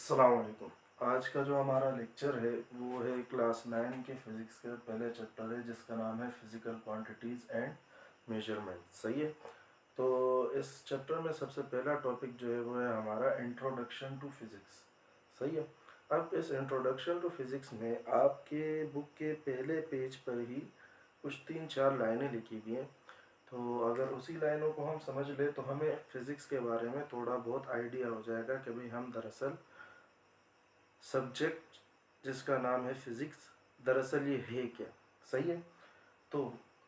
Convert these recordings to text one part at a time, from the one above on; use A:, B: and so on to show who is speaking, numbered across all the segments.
A: अस्सलाम वालेकुम। आज का जो हमारा लेक्चर है वो है क्लास 9 के फिज़िक्स का पहले चैप्टर है जिसका नाम है फिज़िकल क्वांटिटीज़ एंड मेजरमेंट। सही है। तो इस चैप्टर में सबसे पहला टॉपिक जो है वो है हमारा इंट्रोडक्शन टू फिज़िक्स। सही है। अब इस इंट्रोडक्शन टू फिज़िक्स में आपके बुक के पहले पेज पर ही कुछ 3-4 लाइनें लिखी हुई हैं। तो अगर उसी लाइनों को हम समझ ले तो हमें फ़िज़िक्स के बारे में थोड़ा बहुत आइडिया हो जाएगा कि भाई हम दरअसल सब्जेक्ट जिसका नाम है फिज़िक्स दरअसल ये है क्या। सही है। तो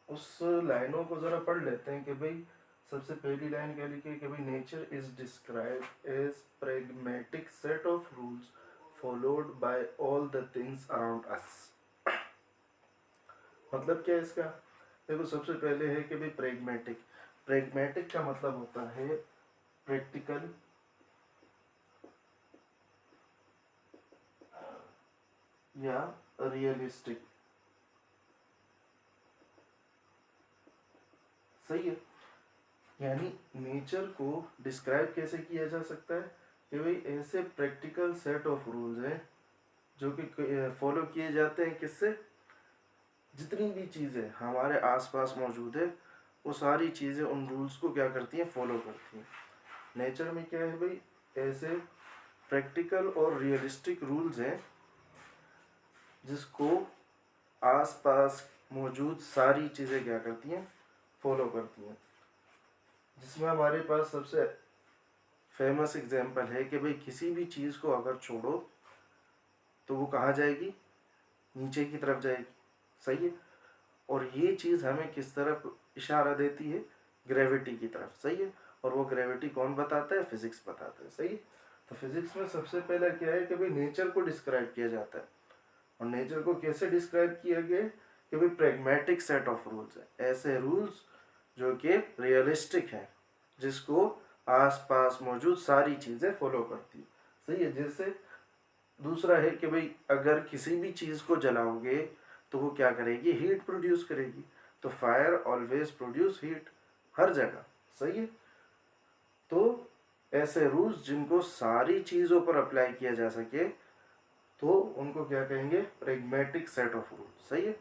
A: उस लाइनों को ज़रा पढ़ लेते हैं कि भाई सबसे पहली लाइन क्या लिखी है कि भाई nature is described as pragmatic set of rules followed by all the things around us. मतलब क्या है इसका? देखो, सबसे पहले है कि भाई प्रैग्मेटिक। प्रैग्मेटिक का मतलब होता है प्रैक्टिकल या रियलिस्टिक। सही है। यानी नेचर को डिस्क्राइब कैसे किया जा सकता है कि भाई ऐसे प्रैक्टिकल सेट ऑफ रूल्स हैं जो कि फॉलो किए जाते हैं। किससे? जितनी भी चीज़ें हमारे आसपास मौजूद है वो सारी चीज़ें उन रूल्स को क्या करती हैं? फॉलो करती हैं। नेचर में क्या है भाई? ऐसे प्रैक्टिकल और रियलिस्टिक रूल्स हैं जिसको आसपास मौजूद सारी चीज़ें क्या करती हैं? फॉलो करती हैं। जिसमें हमारे पास सबसे फेमस एग्जाम्पल है कि भाई किसी भी चीज़ को अगर छोड़ो तो वो कहाँ जाएगी? नीचे की तरफ जाएगी। सही है। और ये चीज़ हमें किस तरफ इशारा देती है? ग्रेविटी की तरफ। सही है। और वो ग्रेविटी कौन बताता है? फिजिक्स बताता है। सही है। तो फिजिक्स में सबसे पहले क्या है कि भाई नेचर को डिस्क्राइब किया जाता है। और नेचर को कैसे डिस्क्राइब किया गया कि भाई प्रैग्मेटिक सेट ऑफ रूल्स है। ऐसे रूल्स जो कि रियलिस्टिक हैं, जिसको आसपास मौजूद सारी चीज़ें फॉलो करती है। सही है। जैसे दूसरा है कि भाई अगर किसी भी चीज़ को जलाओगे तो वो क्या करेगी? हीट प्रोड्यूस करेगी। तो फायर ऑलवेज प्रोड्यूस हीट हर जगह। सही है। तो ऐसे रूल्स जिनको सारी चीज़ों पर अप्लाई किया जा सके तो उनको क्या कहेंगे? Pragmatic set of rules. सही है।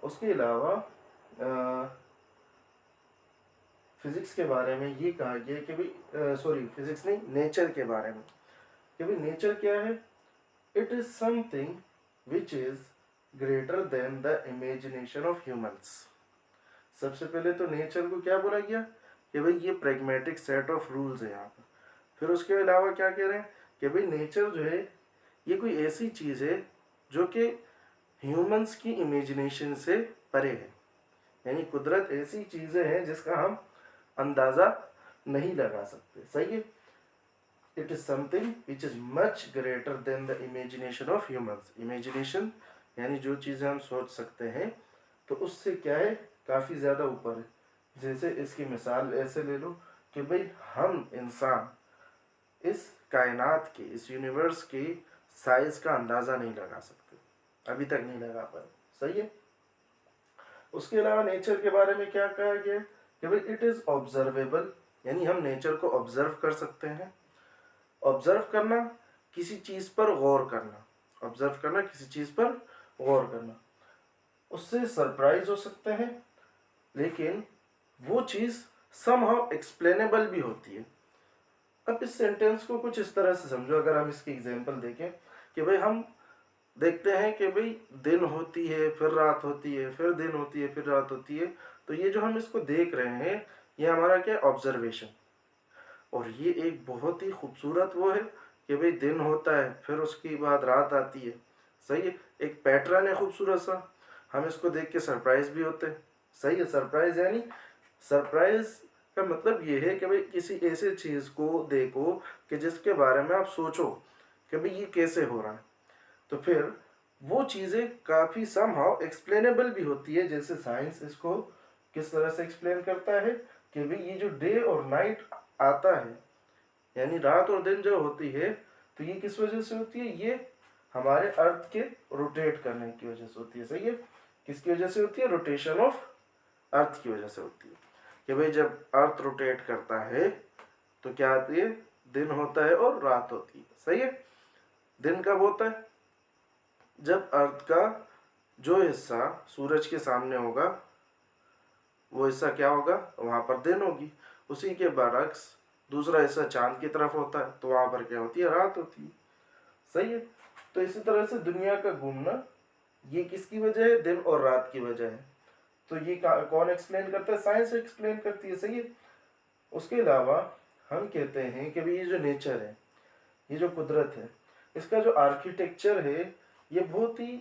A: उसके अलावा फिजिक्स के बारे में ये कहा गया कि भाई सॉरी फिजिक्स नहीं, नेचर के बारे में कि भाई नेचर क्या है? It is something which is greater than the imagination of humans. सबसे पहले तो नेचर को क्या बोला गया कि भाई ये प्रेगमेटिक सेट ऑफ रूल्स है यहाँ पर। फिर उसके अलावा क्या कह रहे हैं कि भाई नेचर जो है ये कोई ऐसी चीज़ है जो कि ह्यूमंस की इमेजिनेशन से परे है। यानी कुदरत ऐसी चीज़ें हैं जिसका हम अंदाज़ा नहीं लगा सकते। सही है। It is something which is much greater than the imagination of humans. Imagination यानी जो चीज़ें हम सोच सकते हैं तो उससे क्या है? काफ़ी ज़्यादा ऊपर है। जैसे इसकी मिसाल ऐसे ले लो कि भाई हम इंसान इस कायनात के, इस यूनिवर्स के साइज का अंदाज़ा नहीं लगा सकते, अभी तक नहीं लगा पाए। सही है। उसके अलावा नेचर के बारे में क्या कहा गया है कि भाई इट इज़ ऑब्जर्वेबल। यानी हम नेचर को ऑब्जर्व कर सकते हैं। ऑब्जर्व करना, किसी चीज़ पर गौर करना। ऑब्जर्व करना, किसी चीज़ पर गौर करना। उससे सरप्राइज हो सकते हैं, लेकिन वो चीज़ समहाउ एक्सप्लेनेबल भी होती है। अब इस सेंटेंस को कुछ इस तरह से समझो। अगर हम इसकी एग्जांपल देखें कि भाई हम देखते हैं कि भाई दिन होती है, फिर रात होती है, फिर दिन होती है, फिर रात होती है। तो ये जो हम इसको देख रहे हैं ये हमारा क्या? ऑब्जर्वेशन। और ये एक बहुत ही खूबसूरत वो है कि भाई दिन होता है, फिर उसके बाद रात आती है। सही है। एक पैटर्न है खूबसूरत सा। हम इसको देख के सरप्राइज भी होते हैं। सही है। सरप्राइज यानी, सरप्राइज का मतलब ये है कि भाई किसी ऐसे चीज़ को देखो कि जिसके बारे में आप सोचो कि भाई ये कैसे हो रहा है। तो फिर वो चीज़ें काफ़ी समहाउ एक्सप्लेनेबल भी होती है। जैसे साइंस इसको किस तरह से एक्सप्लेन करता है कि भाई ये जो डे और नाइट आता है, यानी रात और दिन जो होती है, तो ये किस वजह से होती है? ये हमारे अर्थ के रोटेट करने की वजह से होती है। सही है। किसकी वजह से होती है? रोटेशन ऑफ अर्थ की वजह से होती है। कि भाई जब अर्थ रोटेट करता है तो क्या आती है? दिन होता है और रात होती है। सही है। दिन कब होता है? जब अर्थ का जो हिस्सा सूरज के सामने होगा वो हिस्सा क्या होगा, वहां पर दिन होगी। उसी के बरक्स दूसरा हिस्सा चांद की तरफ होता है, तो वहां पर क्या होती है, रात होती है। सही है। तो इसी तरह से दुनिया का घूमना ये किसकी वजह है, दिन और रात की वजह है। तो ये कौन एक्सप्लेन करता है, साइंस एक्सप्लेन करती है। सही है। उसके अलावा हम कहते हैं कि भाई ये जो नेचर है, ये जो कुदरत है, इसका जो आर्किटेक्चर है ये बहुत ही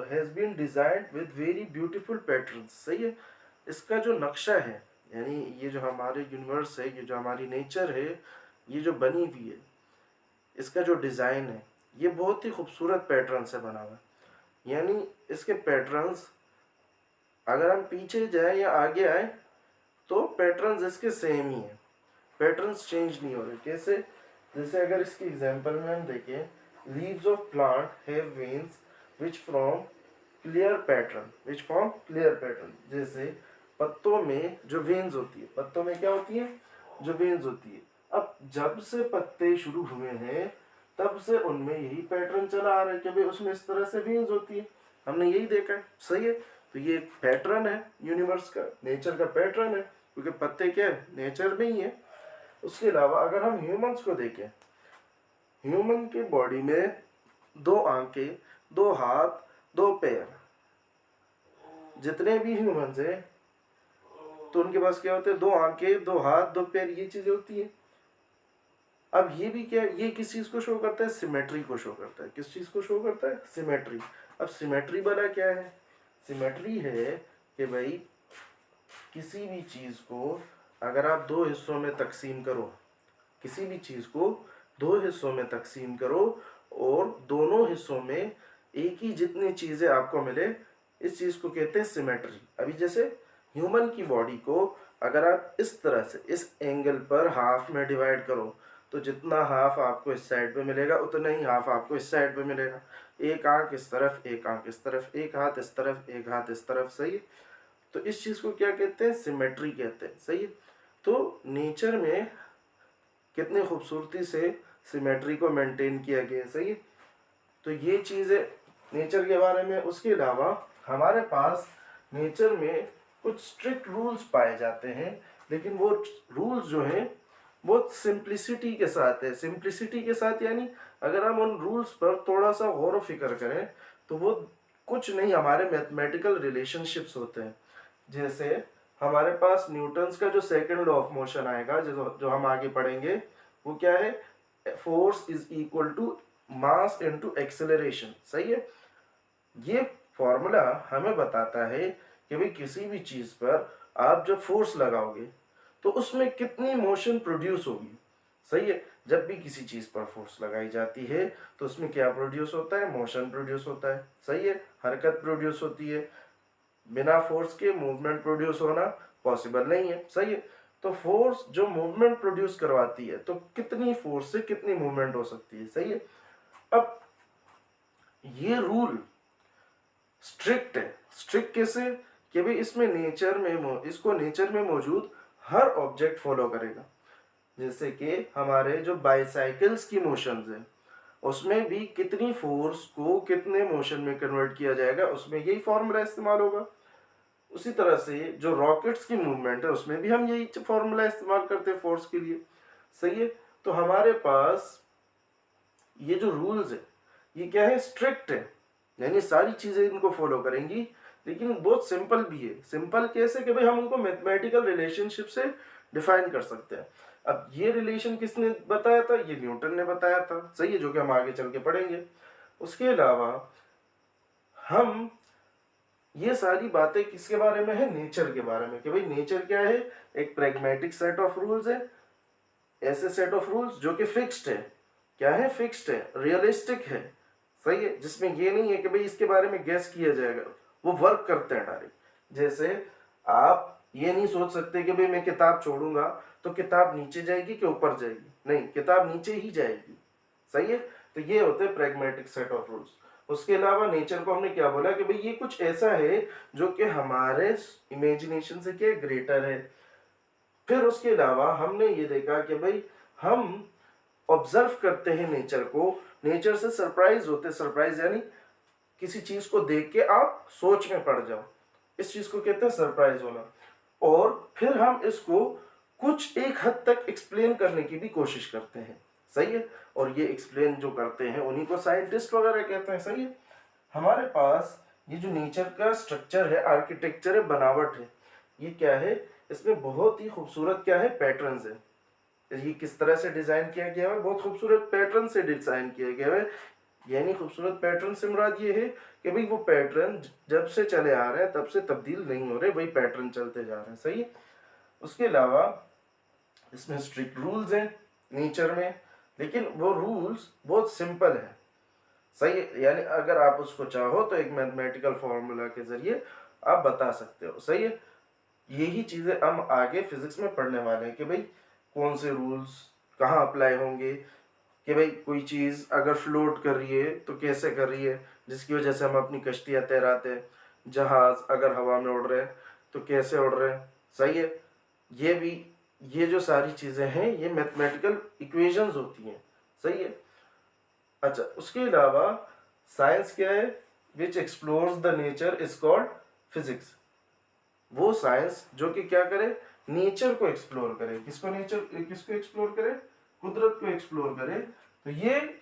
A: has been designed with very beautiful patterns. सही है। इसका जो नक्शा है, यानी ये जो हमारे यूनिवर्स है, ये जो हमारी नेचर है, ये जो बनी हुई है, इसका जो डिज़ाइन है ये बहुत ही खूबसूरत पैटर्न से बना हुआ है। यानी इसके पैटर्न्स अगर हम पीछे जाए या आगे आए तो पैटर्न्स इसके सेम ही हैं, पैटर्न्स चेंज नहीं हो रहे। कैसे? जैसे अगर इसकी एग्जांपल में हम देखें, leaves of plant have veins which form clear pattern. जैसे पत्तों में जो वेन्स होती है, पत्तों में क्या होती है, जो वेन्स होती है। अब जब से पत्ते शुरू हुए हैं तब से उनमें यही पैटर्न चला आ रहा है कि भाई उसमें इस तरह से वेन्स होती है, हमने यही देखा है। सही है। तो ये पैटर्न है यूनिवर्स का, नेचर का पैटर्न है, क्योंकि पत्ते क्या है, नेचर में ही है। उसके अलावा अगर हम ह्यूमंस को देखें, ह्यूमन के बॉडी में 2 आंखें, 2 हाथ, 2 पैर, जितने भी ह्यूमंस है तो उनके पास क्या होते हैं, 2 आंखें, 2 हाथ, 2 पैर, ये चीजें होती है। अब ये भी क्या है, ये किस चीज को शो करता है, सिमेट्री को शो करता है। किस चीज को शो करता है, सिमेट्री। अब सिमेट्री वाला क्या है, सिमेट्री है कि भाई किसी भी चीज को अगर आप 2 हिस्सों में तकसीम करो, किसी भी चीज को 2 हिस्सों में तकसीम करो और दोनों हिस्सों में एक ही जितनी चीजें आपको मिले, इस चीज को कहते हैं सिमेट्री। अभी जैसे ह्यूमन की बॉडी को अगर आप इस तरह से इस एंगल पर हाफ में डिवाइड करो तो जितना हाफ आपको इस साइड पे मिलेगा उतना ही हाफ आपको इस साइड पे मिलेगा। एक आंख इस तरफ, एक आंख इस तरफ, एक हाथ इस तरफ, एक हाथ इस तरफ। सही है। तो इस चीज को क्या कहते हैं, सिमेट्री कहते हैं। सही है। तो नेचर में कितनी खूबसूरती से सिमेट्री को मेंटेन किया गया है। सही है। तो ये चीज़ है नेचर के बारे में। उसके अलावा हमारे पास नेचर में कुछ स्ट्रिक्ट रूल्स पाए जाते हैं, लेकिन वो रूल्स जो हैं बहुत सिंप्लिसिटी के साथ है। सिंप्लिसिटी के साथ यानी अगर हम उन रूल्स पर थोड़ा सा गौर व फिक्र करें तो वो कुछ नहीं, हमारे मैथमेटिकल रिलेशनशिप्स होते हैं। जैसे हमारे पास न्यूटन्स का जो सेकंड लॉ ऑफ मोशन आएगा, जो हम आगे पढ़ेंगे, वो क्या है, force is equal to mass into acceleration. सही है। ये फॉर्मूला हमें बताता है कि भाई किसी भी चीज पर आप जब फोर्स लगाओगे तो उसमें कितनी मोशन प्रोड्यूस होगी। सही है। जब भी किसी चीज पर फोर्स लगाई जाती है तो उसमें क्या प्रोड्यूस होता है, मोशन प्रोड्यूस होता है। सही है। हरकत प्रोड्यूस होती है। बिना फोर्स के मूवमेंट प्रोड्यूस होना पॉसिबल नहीं है। सही है। तो फोर्स जो मूवमेंट प्रोड्यूस करवाती है, तो कितनी फोर्स से कितनी मूवमेंट हो सकती है। सही है। अब ये रूल स्ट्रिक्ट है। स्ट्रिक्ट कैसे, कि भाई इसमें नेचर में इसको नेचर में मौजूद हर ऑब्जेक्ट फॉलो करेगा। जैसे कि हमारे जो बाइसाइकिल्स की मोशंस है उसमें भी कितनी फोर्स को कितने मोशन में कन्वर्ट किया जाएगा, उसमें यही फॉर्मूला इस्तेमाल होगा। उसी तरह से जो रॉकेट्स की मूवमेंट है उसमें भी हम यही फॉर्मूला इस्तेमाल करते हैं फोर्स के लिए। सही है। तो हमारे पास ये जो रूल्स है ये क्या है, स्ट्रिक्ट है, यानी सारी चीजें इनको फॉलो करेंगी, लेकिन बहुत सिंपल भी है। सिंपल कैसे, कि भाई हम उनको मैथमेटिकल रिलेशनशिप से डिफाइन कर सकते हैं। अब ये रिलेशन किसने बताया था, ये न्यूटन ने बताया था। सही है। जो कि हम आगे चल के पढ़ेंगे। उसके अलावा हम ये सारी बातें किसके बारे में है, नेचर के बारे में, कि भाई नेचर क्या है, एक प्रैग्मेटिक सेट ऑफ रूल्स है, ऐसे सेट ऑफ रूल्स जो कि फिक्स्ड है। क्या है, फिक्स्ड है, रियलिस्टिक है। सही है। जिसमें ये नहीं है कि भाई इसके बारे में गैस किया जाएगा, वो वर्क करते हैं डायरेक्ट। जैसे आप ये नहीं सोच सकते कि भाई मैं किताब छोड़ूंगा तो किताब नीचे जाएगी कि ऊपर जाएगी, नहीं, किताब नीचे ही जाएगी। सही है। तो ये होते हैं प्रैग्मेटिक सेट ऑफ रूल्स। उसके अलावा नेचर को हमने क्या बोला कि भाई ये कुछ ऐसा है जो कि हमारे इमेजिनेशन से क्या ग्रेटर है। फिर उसके अलावा हमने ये देखा कि भाई हम ऑब्जर्व करते हैं नेचर को, नेचर से सरप्राइज होते, सरप्राइज यानी किसी चीज को देख के आप सोच में पड़ जाओ, इस चीज को कहते हैं सरप्राइज होना। और फिर हम इसको कुछ एक हद तक एक्सप्लेन करने की भी कोशिश करते हैं, सही है। और ये एक्सप्लेन जो करते हैं उन्हीं को साइंटिस्ट वगैरह कहते हैं, सही है। हमारे पास ये जो नेचर का स्ट्रक्चर है, आर्किटेक्चर है, बनावट है, ये क्या है, इसमें बहुत ही खूबसूरत क्या है, पैटर्न्स है। ये किस तरह से डिजाइन किया गया है, बहुत खूबसूरत पैटर्न से डिजाइन किया गया है। यानी खूबसूरत पैटर्न से मुराद ये है कि भाई वो पैटर्न जब से चले आ रहे हैं तब से तब्दील नहीं हो रहे, वही पैटर्न चलते जा रहे हैं, सही है। उसके अलावा इसमें स्ट्रिक्ट रूल्स हैं नेचर में, लेकिन वो रूल्स बहुत सिंपल है, सही है। यानी अगर आप उसको चाहो तो एक मैथमेटिकल फॉर्मूला के जरिए आप बता सकते हो, सही है। यही चीज़ें हम आगे फिजिक्स में पढ़ने वाले हैं कि भाई कौन से रूल्स कहाँ अप्लाई होंगे, कि भाई कोई चीज़ अगर फ्लोट कर रही है तो कैसे कर रही है, जिसकी वजह से हम अपनी कश्तियाँ तैराते हैं, जहाज अगर हवा में उड़ रहे हैं तो कैसे उड़ रहे हैं, सही है। ये भी, ये जो सारी चीज़ें हैं ये मैथमेटिकल इक्वेशंस होती हैं, सही है। अच्छा, उसके अलावा साइंस क्या है, which explores the nature is called physics. वो साइंस जो कि क्या करे, नेचर को एक्सप्लोर करे, किसको, नेचर, किसको एक्सप्लोर करे, कुदरत को एक्सप्लोर करे। तो ये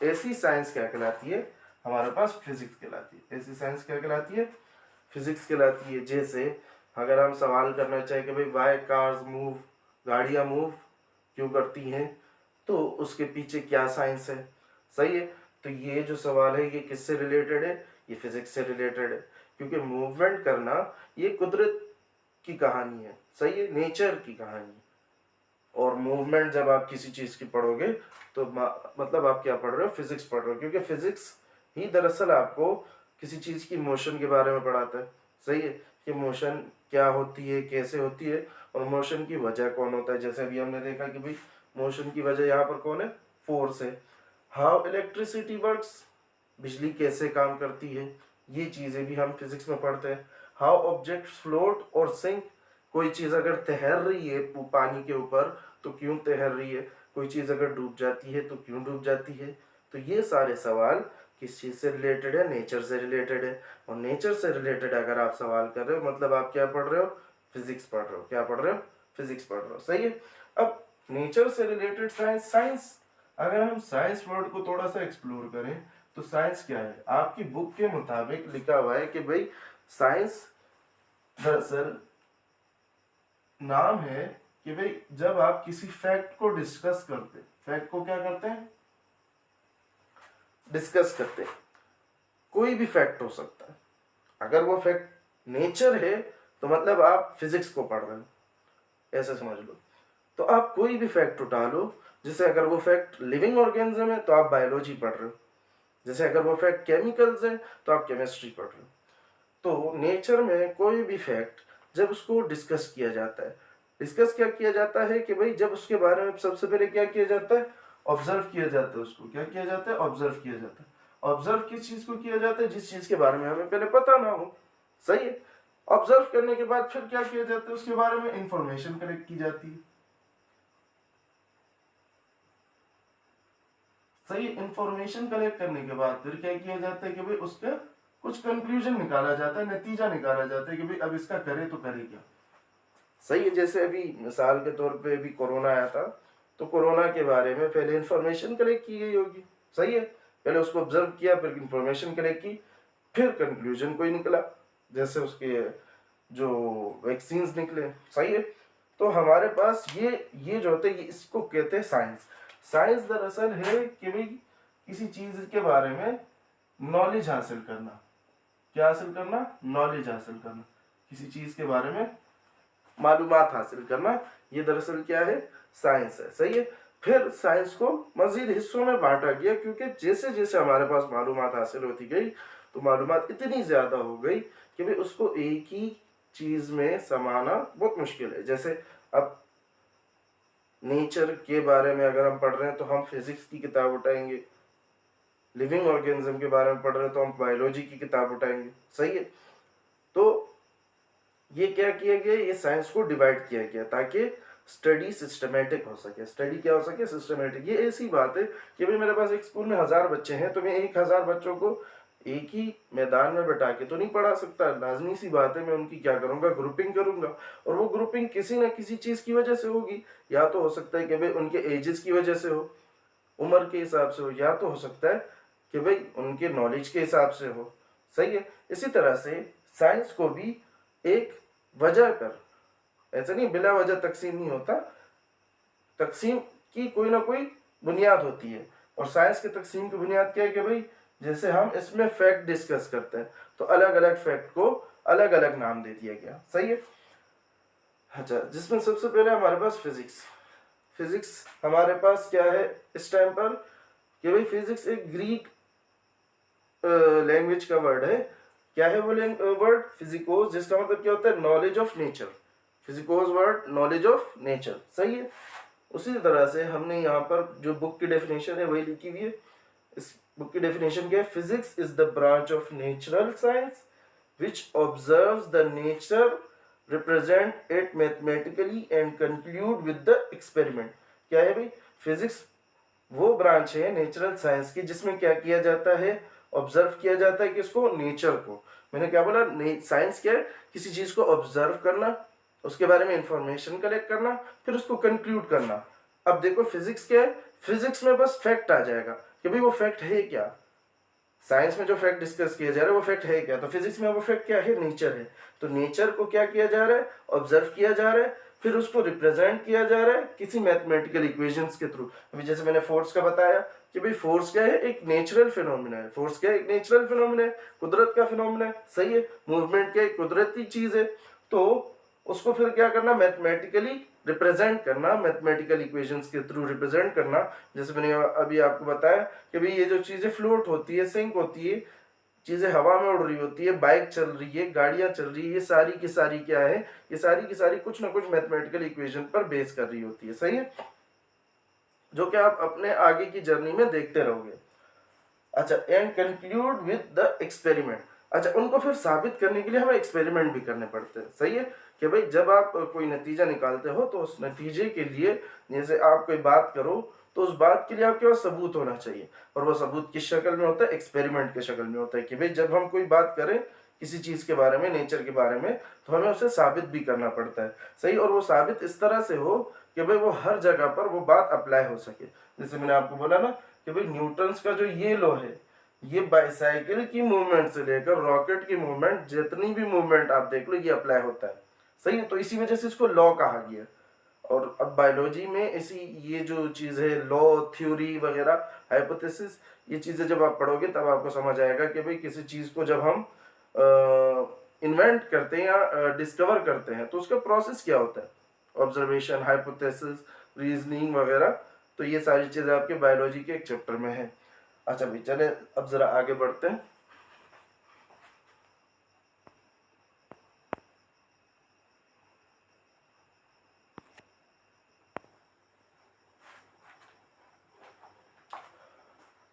A: ऐसी साइंस क्या कहलाती है, हमारे पास फिजिक्स कहलाती है। ऐसी साइंस क्या कहलाती है, फिजिक्स कहलाती है। जैसे अगर हम सवाल करना चाहें कि भाई वाई कार्स मूव, गाड़ियाँ मूव क्यों करती हैं, तो उसके पीछे क्या साइंस है, सही है। तो ये जो सवाल है ये किससे रिलेटेड है, ये फिजिक्स से रिलेटेड है, क्योंकि मूवमेंट करना ये कुदरत की कहानी है, सही है, नेचर की कहानी है। और मूवमेंट जब आप किसी चीज़ की पढ़ोगे तो मतलब आप क्या पढ़ रहे हो, फिजिक्स पढ़ रहे हो, क्योंकि फिजिक्स ही दरअसल आपको किसी चीज़ की मोशन के बारे में पढ़ाता है, सही है, कि मोशन क्या होती है, कैसे होती है, और मोशन की वजह कौन होता है। जैसे अभी हमने देखा कि भाई मोशन की वजह यहाँ पर कौन है, फोर्स है। हाउ इलेक्ट्रिसिटी वर्क्स, बिजली कैसे काम करती है, ये चीज़ें भी हम फिजिक्स में पढ़ते हैं। हाउ ऑब्जेक्ट्स फ्लोट और सिंक, कोई चीज़ अगर तैर रही है पानी के ऊपर तो क्यों तैर रही है, कोई चीज़ अगर डूब जाती है तो क्यों डूब जाती है। तो ये सारे सवाल किस चीज़ से रिलेटेड है, नेचर से रिलेटेड है। और नेचर से रिलेटेड अगर आप सवाल कर रहे हो मतलब आप क्या पढ़ रहे हो, फिजिक्स पढ़ रहे हो। क्या पढ़ रहे हो, फिजिक्स पढ़ रहे हो, सही है। अब नेचर से रिलेटेड साइंस, साइंस अगर हम साइंस वर्ड को थोड़ा सा एक्सप्लोर करें तो साइंस क्या है, आपकी बुक के मुताबिक लिखा हुआ है कि भाई साइंस दरअसल नाम है कि भाई जब आप किसी फैक्ट को डिस्कस करते, फैक्ट को क्या करते हैं, डिस्कस करते हैं। कोई भी फैक्ट हो सकता है, अगर वो फैक्ट नेचर है तो मतलब आप फिजिक्स को पढ़ रहे हो, ऐसे समझ लो। तो आप कोई भी फैक्ट उठा लो, जैसे अगर वो फैक्ट लिविंग ऑर्गेनिज्म है तो आप बायोलॉजी पढ़ रहे हो, जैसे अगर वो फैक्ट केमिकल्स है तो आप केमिस्ट्री पढ़ रहे हो। तो नेचर में कोई भी फैक्ट जब उसको डिस्कस किया जाता है, डिस्कस क्या किया जाता है कि भाई जब उसके बारे में सबसे पहले क्या किया जाता है, ऑब्जर्व किया जाता है। उसको क्या किया जाता है, ऑब्जर्व किया जाता है। ऑब्जर्व किस चीज़ को किया जाता है, जिस चीज़ के बारे में हमें पहले पता ना हो, सही है। ऑब्जर्व करने के बाद फिर क्या किया जाता है, उसके बारे में इंफॉर्मेशन कलेक्ट की जाती है, सही। इंफॉर्मेशन कलेक्ट करने के बाद फिर क्या किया जाता है कि भाई उसका कुछ कंक्लूजन निकाला जाता है, नतीजा निकाला जाता है कि भाई अब इसका करे तो करे क्या, सही है। जैसे अभी मिसाल के तौर पे अभी कोरोना आया था, तो कोरोना के बारे में पहले इंफॉर्मेशन कलेक्ट की गई होगी, सही है। पहले उसको ऑब्जर्व किया, फिर इंफॉर्मेशन कलेक्ट की, फिर कंक्लूजन कोई निकला, जैसे उसके जो वैक्सीन्स निकले, सही है। तो हमारे पास ये जो होते हैं इसको कहते हैं साइंस। साइंस दरअसल है कि भाई किसी चीज़ के बारे में नॉलेज हासिल करना। क्या हासिल करना, नॉलेज हासिल करना, किसी चीज़ के बारे में मालूमात हासिल करना, ये दरअसल क्या है, साइंस है, सही है। फिर साइंस को मजीद हिस्सों में बांटा गया, क्योंकि जैसे जैसे हमारे पास मालूमात हासिल होती गई तो मालूमात इतनी ज़्यादा हो गई कि भाई उसको एक ही चीज़ में समाना बहुत मुश्किल है। जैसे अब नेचर के बारे में अगर हम पढ़ रहे हैं तो हम फिजिक्स की किताब उठाएंगे, लिविंग ऑर्गेनिज्म के बारे में पढ़ रहे हैं तो हम बायोलॉजी की किताब उठाएंगे, सही है। तो ये क्या किया गया, ये साइंस को डिवाइड किया गया ताकि स्टडी सिस्टमेटिक हो सके। स्टडी क्या हो सके? सिस्टमेटिक। ये ऐसी बात है कि भाई मेरे पास एक स्कूल में 1000 बच्चे हैं, तो मैं 1000 बच्चों को एक ही मैदान में बैठा के तो नहीं पढ़ा सकता। लाजमी सी बात है, मैं उनकी क्या करूंगा? ग्रुपिंग करूंगा। और वो ग्रुपिंग किसी ना किसी चीज की वजह से होगी। या तो हो सकता है कि भाई उनके एजेस की वजह से हो, उम्र के हिसाब से हो, या तो हो सकता है कि भाई उनके नॉलेज के हिसाब से हो। सही है। इसी तरह से साइंस को भी एक वजह पर, ऐसा नहीं बिला वजह तकसीम नहीं होता, तकसीम की कोई ना कोई बुनियाद होती है। और साइंस की तकसीम की बुनियाद क्या है कि भाई जैसे हम इसमें फैक्ट डिस्कस करते हैं तो अलग अलग फैक्ट को अलग अलग नाम दे दिया गया। सही है। अच्छा, जिसमें सबसे पहले हमारे पास फिजिक्स। फिजिक्स हमारे पास क्या है इस टाइम पर कि भाई फिजिक्स एक ग्रीक लैंग्वेज का वर्ड है। क्या है वो वर्ड? फिजिकोस, जिसका मतलब क्या होता है? Knowledge of nature. फिजिकोस वर्ड नॉलेज ऑफ नेचर। सही है। उसी तरह से हमने यहाँ पर जो बुक की डेफिनेशन है वही लिखी हुई है। इस बुक की डेफिनेशन क्या है? Physics is the branch of natural science which observes the nature, represent it mathematically and conclude with the experiment. क्या है भाई? फिजिक्स वो ब्रांच है नेचुरल साइंस की जिसमें क्या किया जाता है? ऑब्जर्व किया जाता है किसको? नेचर को। मैंने क्या बोला? साइंस क्या है? किसी चीज को ऑब्जर्व करना, उसके बारे में इंफॉर्मेशन कलेक्ट करना, फिर उसको कंक्लूड करना। अब देखो फिजिक्स क्या है? फिजिक्स में बस फैक्ट आ जाएगा कि भाई वो फैक्ट है क्या। साइंस में जो फैक्ट डिस्कस किया जा रहा है वो फैक्ट है क्या, तो फिजिक्स में वो फैक्ट क्या है? नेचर है। तो नेचर को क्या किया जा रहा है? ऑब्जर्व किया जा रहा है, फिर उसको रिप्रेजेंट किया जा रहा है किसी मैथमेटिकल इक्वेशंस के थ्रू। अभी जैसे मैंने फोर्स का बताया कि भाई फोर्स क्या है? एक नेचुरल फिनोमिना है। फोर्स क्या है? एक नेचुरल फिनोमिना है, कुदरत का फिनोमिना है। सही है। मूवमेंट क्या है? कुदरती चीज है। तो उसको फिर क्या करना? मैथमेटिकली रिप्रेजेंट करना, मैथमेटिकल इक्वेशंस के थ्रू रिप्रेजेंट करना। जैसे मैंने अभी आपको बताया कि भाई ये जो चीजें फ्लोट होती है, सिंक होती है, चीजें हवा में उड़ रही होती है, बाइक चल रही है, गाड़ियां चल रही है, ये सारी की सारी क्या है? ये सारी की सारी कुछ ना कुछ मैथमेटिकल इक्वेशन पर बेस कर रही होती है। सही है। जो कि आप अपने आगे की जर्नी में देखते रहोगे। अच्छा, and conclude with the experiment. अच्छा, उनको फिर साबित करने के लिए हमें एक्सपेरिमेंट भी करने पड़ते हैं। सही है। कि भाई जब आप कोई नतीजा निकालते हो तो उस नतीजे के लिए, जैसे आप कोई बात करो तो उस बात के लिए आपके पास सबूत होना चाहिए। और वो सबूत किस शक्ल में होता है? एक्सपेरिमेंट के शक्ल में होता है। कि भाई जब हम कोई बात करें किसी चीज के बारे में, नेचर के बारे में, तो हमें उसे साबित भी करना पड़ता है। सही। और वो साबित इस तरह से हो कि भाई वो हर जगह पर वो बात अप्लाई हो सके। जैसे मैंने आपको बोला ना कि भाई न्यूटन्स का जो ये लॉ है, ये बाईसाइकिल की मूवमेंट से लेकर रॉकेट की मूवमेंट, जितनी भी मूवमेंट आप देख लो, ये अप्लाई होता है। सही है। तो इसी वजह से इसको लॉ कहा गया। और अब बायोलॉजी में ऐसी ये जो चीज है, लॉ, थ्योरी वगैरह, हाइपोथेसिस, ये चीजें जब आप पढ़ोगे तब आपको समझ आएगा कि भाई किसी चीज को जब हम इन्वेंट करते हैं या डिस्कवर करते हैं तो उसका प्रोसेस क्या होता है? ऑब्जर्वेशन, हाइपोथेसिस, रीजनिंग वगैरह। तो ये सारी चीजें आपके बायोलॉजी के एक चैप्टर में है। अच्छा भाई, चले अब जरा आगे बढ़ते हैं।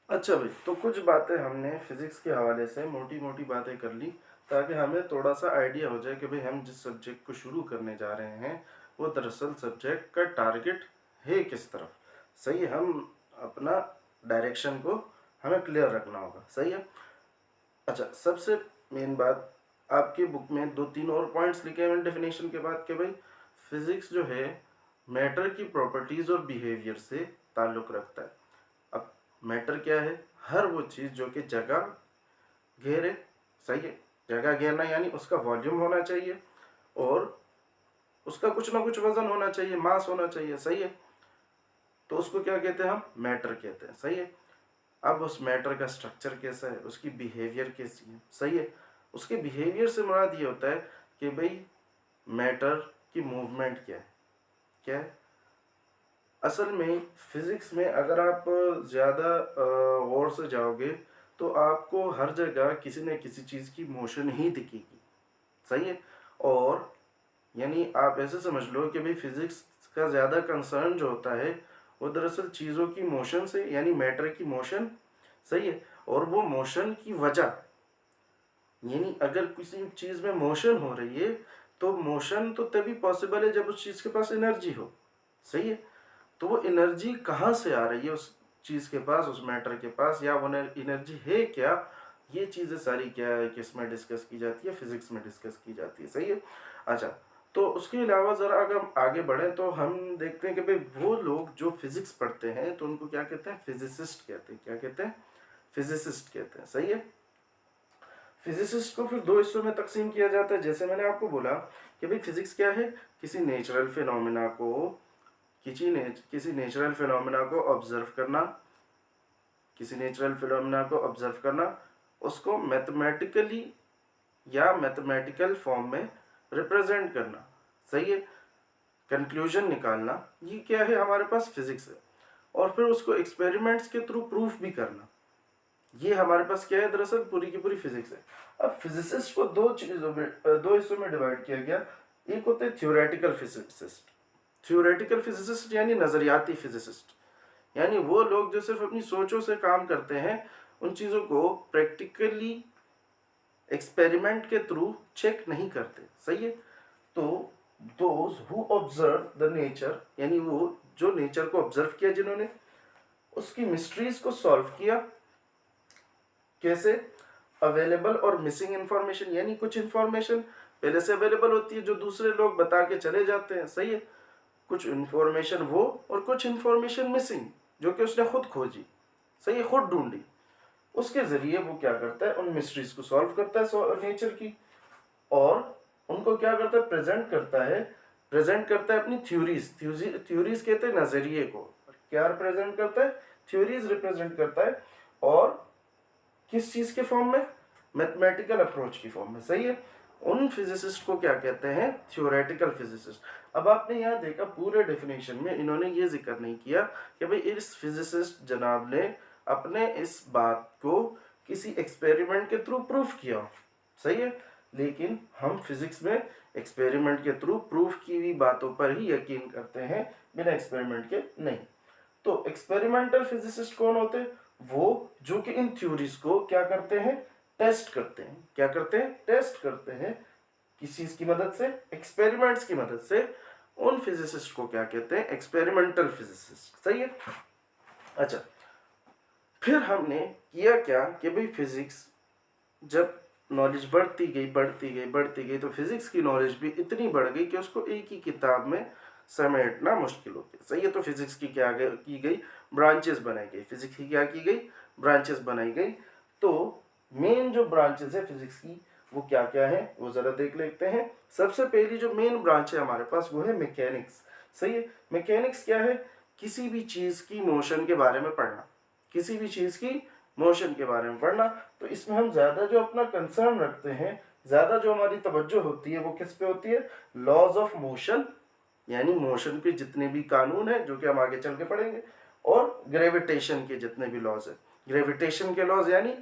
A: अच्छा भाई, तो कुछ बातें हमने फिजिक्स के हवाले से मोटी मोटी बातें कर ली ताकि हमें थोड़ा सा आइडिया हो जाए कि भाई हम जिस सब्जेक्ट को शुरू करने जा रहे हैं वो दरअसल सब्जेक्ट का टारगेट है किस तरफ। सही है। हम अपना डायरेक्शन को हमें क्लियर रखना होगा। सही है। अच्छा, सबसे मेन बात, आपकी बुक में 2-3 और पॉइंट्स लिखे हैं डेफिनेशन के बाद कि भाई फिजिक्स जो है मैटर की प्रॉपर्टीज और बिहेवियर से ताल्लुक़ रखता है। अब मैटर क्या है? हर वो चीज़ जो कि जगह घेरे। सही है। जगह घेरना यानी उसका वॉल्यूम होना चाहिए और उसका कुछ ना कुछ वजन होना चाहिए, मास होना चाहिए। सही है। तो उसको क्या कहते हैं? हम मैटर कहते हैं। सही है। अब उस मैटर का स्ट्रक्चर कैसा है, उसकी बिहेवियर कैसी है। सही है। उसके बिहेवियर से मुराद ये होता है कि भाई मैटर की मूवमेंट क्या है। क्या है असल में फिजिक्स में? अगर आप ज़्यादा गौर से जाओगे तो आपको हर जगह किसी न किसी चीज़ की मोशन ही दिखेगी। सही है। और यानी आप ऐसे समझ लो कि भाई फिजिक्स का ज़्यादा कंसर्न जो होता है वो दरअसल चीज़ों की मोशन से, यानी मैटर की मोशन। सही है। और वो मोशन की वजह, यानी अगर किसी चीज़ में मोशन हो रही है तो मोशन तो तभी पॉसिबल है जब उस चीज़ के पास एनर्जी हो। सही है। तो वो एनर्जी कहाँ से आ रही है उस चीज़ के पास, उस मैटर के पास, या वो एनर्जी है क्या, ये चीज़ें सारी क्या है कि इसमें डिस्कस की जाती है, फिजिक्स में डिस्कस की जाती है। सही है। अच्छा, तो उसके अलावा ज़रा अगर हम आगे बढ़ें तो हम देखते हैं कि भाई वो लोग जो फिजिक्स पढ़ते हैं तो उनको क्या कहते हैं, फिजिसिस्ट कहते हैं। क्या कहते हैं, फिजिसिस्ट कहते हैं। सही है। फिजिसिस्ट को फिर दो हिस्सों में तकसीम किया जाता है। जैसे मैंने आपको बोला कि भाई फिजिक्स क्या है, किसी नेचुरल फिनोमिना को किसी नेचुरल फिनोमिना को ऑब्जर्व करना, किसी नेचुरल फिनोमिना को ऑब्जर्व करना, उसको मैथमेटिकली या मैथमेटिकल फॉर्म में रिप्रेजेंट करना। सही है। कंक्लूजन निकालना, ये क्या है, हमारे पास फिजिक्स है। और फिर उसको एक्सपेरिमेंट्स के थ्रू प्रूफ भी करना, ये हमारे पास क्या है, दरअसल पूरी की पूरी फिजिक्स है। अब फिजिसिस्ट को दो चीजों में, दो हिस्सों में डिवाइड किया गया। एक होते हैं थ्योरेटिकल फिजिसिस्ट। थ्योरेटिकल फिजिसिस्ट यानी नजरियाती फिजिसिस्ट, यानी वो लोग जो सिर्फ अपनी सोचों से काम करते हैं, उन चीज़ों को प्रैक्टिकली एक्सपेरिमेंट के थ्रू चेक नहीं करते। सही है। तो those who observe the nature, यानी वो जो नेचर को ऑब्जर्व किया, जिन्होंने उसकी मिस्ट्रीज को सॉल्व किया। कैसे, अवेलेबल और मिसिंग इंफॉर्मेशन, यानी कुछ इंफॉर्मेशन पहले से अवेलेबल होती है जो दूसरे लोग बता के चले जाते हैं। सही है। कुछ इंफॉर्मेशन वो, और कुछ इंफॉर्मेशन मिसिंग जो कि उसने खुद खोजी। सही है, खुद ढूंढी। उसके जरिए वो क्या करता है, उन मिस्ट्रीज को सॉल्व करता है नेचर की, और उनको क्या करता है, प्रेजेंट करता है अपनी थ्योरीज। थ्योरीज कहते हैं नजरिए को। क्या रिप्रेजेंट करता है, थ्योरीज रिप्रेजेंट करता है। और किस चीज के फॉर्म में, मैथमेटिकल अप्रोच की फॉर्म में। सही है। उन फिजिसिस्ट को क्या कहते हैं, थ्योरेटिकल फिजिसिस्ट। अब आपने यहाँ देखा पूरे डेफिनेशन में इन्होंने ये जिक्र नहीं किया कि भाई इस फिजिसिस्ट जनाब ने अपने इस बात को किसी एक्सपेरिमेंट के थ्रू प्रूफ किया। सही है। लेकिन हम फिजिक्स में एक्सपेरिमेंट के थ्रू प्रूफ की हुई बातों पर ही यकीन करते हैं, बिना एक्सपेरिमेंट के नहीं। तो एक्सपेरिमेंटल फिजिसिस्ट कौन होते हैं, वो जो कि इन थ्योरीज को क्या करते हैं, टेस्ट करते हैं। क्या करते हैं, टेस्ट करते हैं। किस चीज की मदद से, एक्सपेरिमेंट्स की मदद से। उन फिजिसिस्ट को क्या कहते हैं, एक्सपेरिमेंटल फिजिसिस्ट। सही है। अच्छा, फिर हमने किया क्या कि भाई फिजिक्स जब नॉलेज बढ़ती गई तो फिजिक्स की नॉलेज भी इतनी बढ़ गई कि उसको एक ही किताब में समेटना मुश्किल हो गया। सही है। तो फिजिक्स की क्या की गई, ब्रांचेस बनाई गई। फिजिक्स की क्या की गई, ब्रांचेस बनाई गई। तो मेन जो ब्रांचेस है फिजिक्स की, वो क्या क्या है, वो जरा देख लेते हैं। सबसे पहली जो मेन ब्रांच है हमारे पास, वो है मैकेनिक्स। सही है। मैकेनिक्स क्या है, किसी भी चीज की मोशन के बारे में पढ़ना, किसी भी चीज की मोशन के बारे में पढ़ना। तो इसमें हम ज्यादा जो अपना कंसर्न रखते हैं, ज्यादा जो हमारी तवज्जो होती है, वो किस पे होती है, लॉज ऑफ मोशन, यानी मोशन के जितने भी कानून है जो कि हम आगे चल के पढ़ेंगे, और ग्रेविटेशन के जितने भी लॉज है। ग्रेविटेशन के लॉज यानी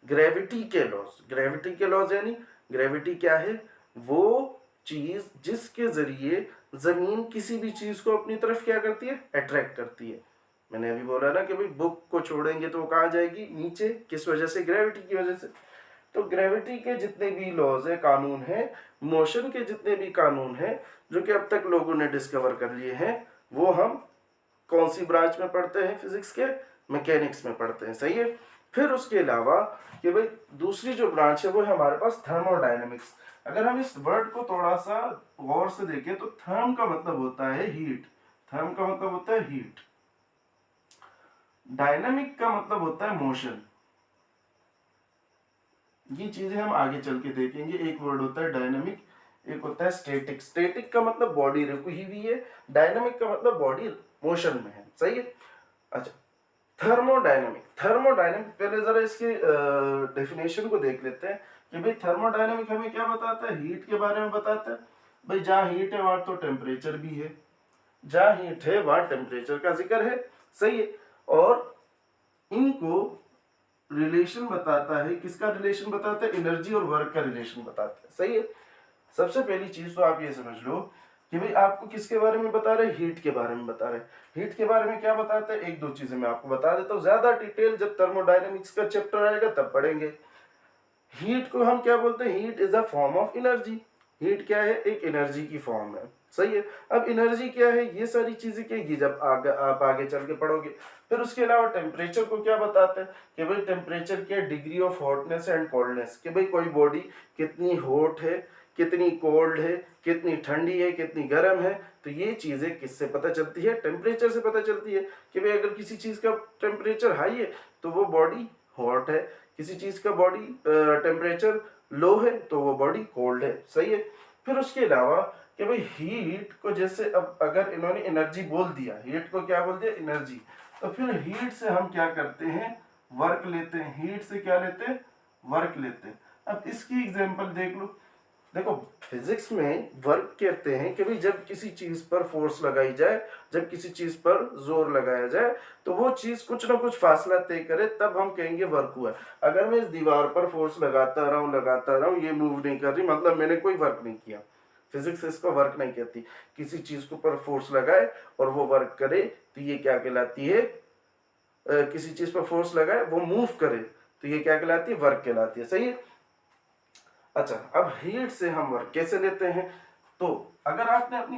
A: ग्रेविटी के लॉज। ग्रेविटी के लॉज यानी ग्रेविटी क्या है, वो चीज जिसके जरिए जमीन किसी भी चीज को अपनी तरफ क्या करती है, अट्रैक्ट करती है। मैंने अभी बोला ना कि भाई बुक को छोड़ेंगे तो वो कहाँ जाएगी, नीचे। किस वजह से, ग्रेविटी की वजह से। तो ग्रेविटी के जितने भी लॉज है, कानून है, मोशन के जितने भी कानून है जो कि अब तक लोगों ने डिस्कवर कर लिए हैं, वो हम कौन सी ब्रांच में पढ़ते हैं फिजिक्स के, मैकेनिक्स में पढ़ते हैं। सही है। फिर उसके अलावा कि भाई दूसरी जो ब्रांच है वो है हमारे पास थर्मोडायनेमिक्स। अगर हम इस वर्ड को थोड़ा सा गौर से देखें तो थर्म का मतलब होता है हीट, थर्म का मतलब होता है हीट, डायनामिक का मतलब होता है मोशन। ये चीजें हम आगे चल के देखेंगे। एक वर्ड होता है डायनामिक, एक होता है स्टैटिक। स्टैटिक का मतलब बॉडी रुकी हुई है, डायनामिक का मतलब बॉडी मोशन में है। सही है। अच्छा, थर्मोडायनामिक। थर्मोडायनामिक पहले जरा इसके डेफिनेशन को देख लेते हैं कि भाई थर्मोडायनामिक हमें क्या बताता है, हीट के बारे में बताता है। भाई जहाँ हीट है वहां तो टेम्परेचर भी है, जहाँ हीट है वहां टेम्परेचर का जिक्र है। सही है। और इनको रिलेशन बताता है, किसका रिलेशन बताता है, एनर्जी और वर्क का रिलेशन बताता है। सही है। सबसे पहली चीज तो आप ये समझ लो कि भाई आपको किसके बारे में बता रहे हैं, हीट के बारे में बता रहे हैं। हीट के बारे में क्या बताता है, एक दो चीजें मैं आपको बता देता हूँ, ज्यादा डिटेल जब थर्मोडायनेमिक्स का चैप्टर आएगा तब पढ़ेंगे। हीट को हम क्या बोलते हैं, heat is a form of energy. Heat क्या है, एक एनर्जी की फॉर्म है। सही है। अब एनर्जी क्या है, ये सारी चीजें क्या है, ये जब आप आगे चल के पढ़ोगे। फिर उसके अलावा टेम्परेचर को क्या बताते हैं कि भाई टेम्परेचर क्या, degree of hotness and coldness, कि भाई कोई बॉडी कितनी हॉट है, कितनी कोल्ड है, कितनी ठंडी है, कितनी गर्म है। तो ये चीजें किससे पता चलती है, टेम्परेचर से पता चलती है कि भाई अगर किसी चीज का टेम्परेचर हाई है तो वो बॉडी हॉट है, किसी चीज का बॉडी टेम्परेचर लो है तो वो बॉडी कोल्ड है। सही है। फिर उसके अलावा कि भाई हीट को, जैसे अब अगर इन्होंने एनर्जी बोल दिया, हीट को क्या बोल दिया, एनर्जी, तो फिर हीट से हम क्या करते हैं, वर्क लेते हैं। हीट से क्या लेते हैं, वर्क लेते हैं। अब इसकी एग्जांपल देख लो। देखो फिजिक्स में वर्क कहते हैं कि भाई जब किसी चीज पर फोर्स लगाई जाए, जब किसी चीज पर जोर लगाया जाए तो वो चीज कुछ ना कुछ फासला तय करे, तब हम कहेंगे वर्क हुआ है। अगर मैं इस दीवार पर फोर्स लगाता रहूं ये मूव नहीं कर रही, मतलब मैंने कोई वर्क नहीं किया। फिजिक्स इसको वर्क नहीं कहती। किसी चीज के ऊपर फोर्स लगाए और वो वर्क करे तो ये क्या कहलाती है, किसी चीज पर फोर्स लगाए वो मूव करे तो ये क्या कहलाती है, वर्क कहलाती है। सही है। अच्छा, अब हीट से हम वर्क कैसे लेते हैं, तो अगर आपने अपनी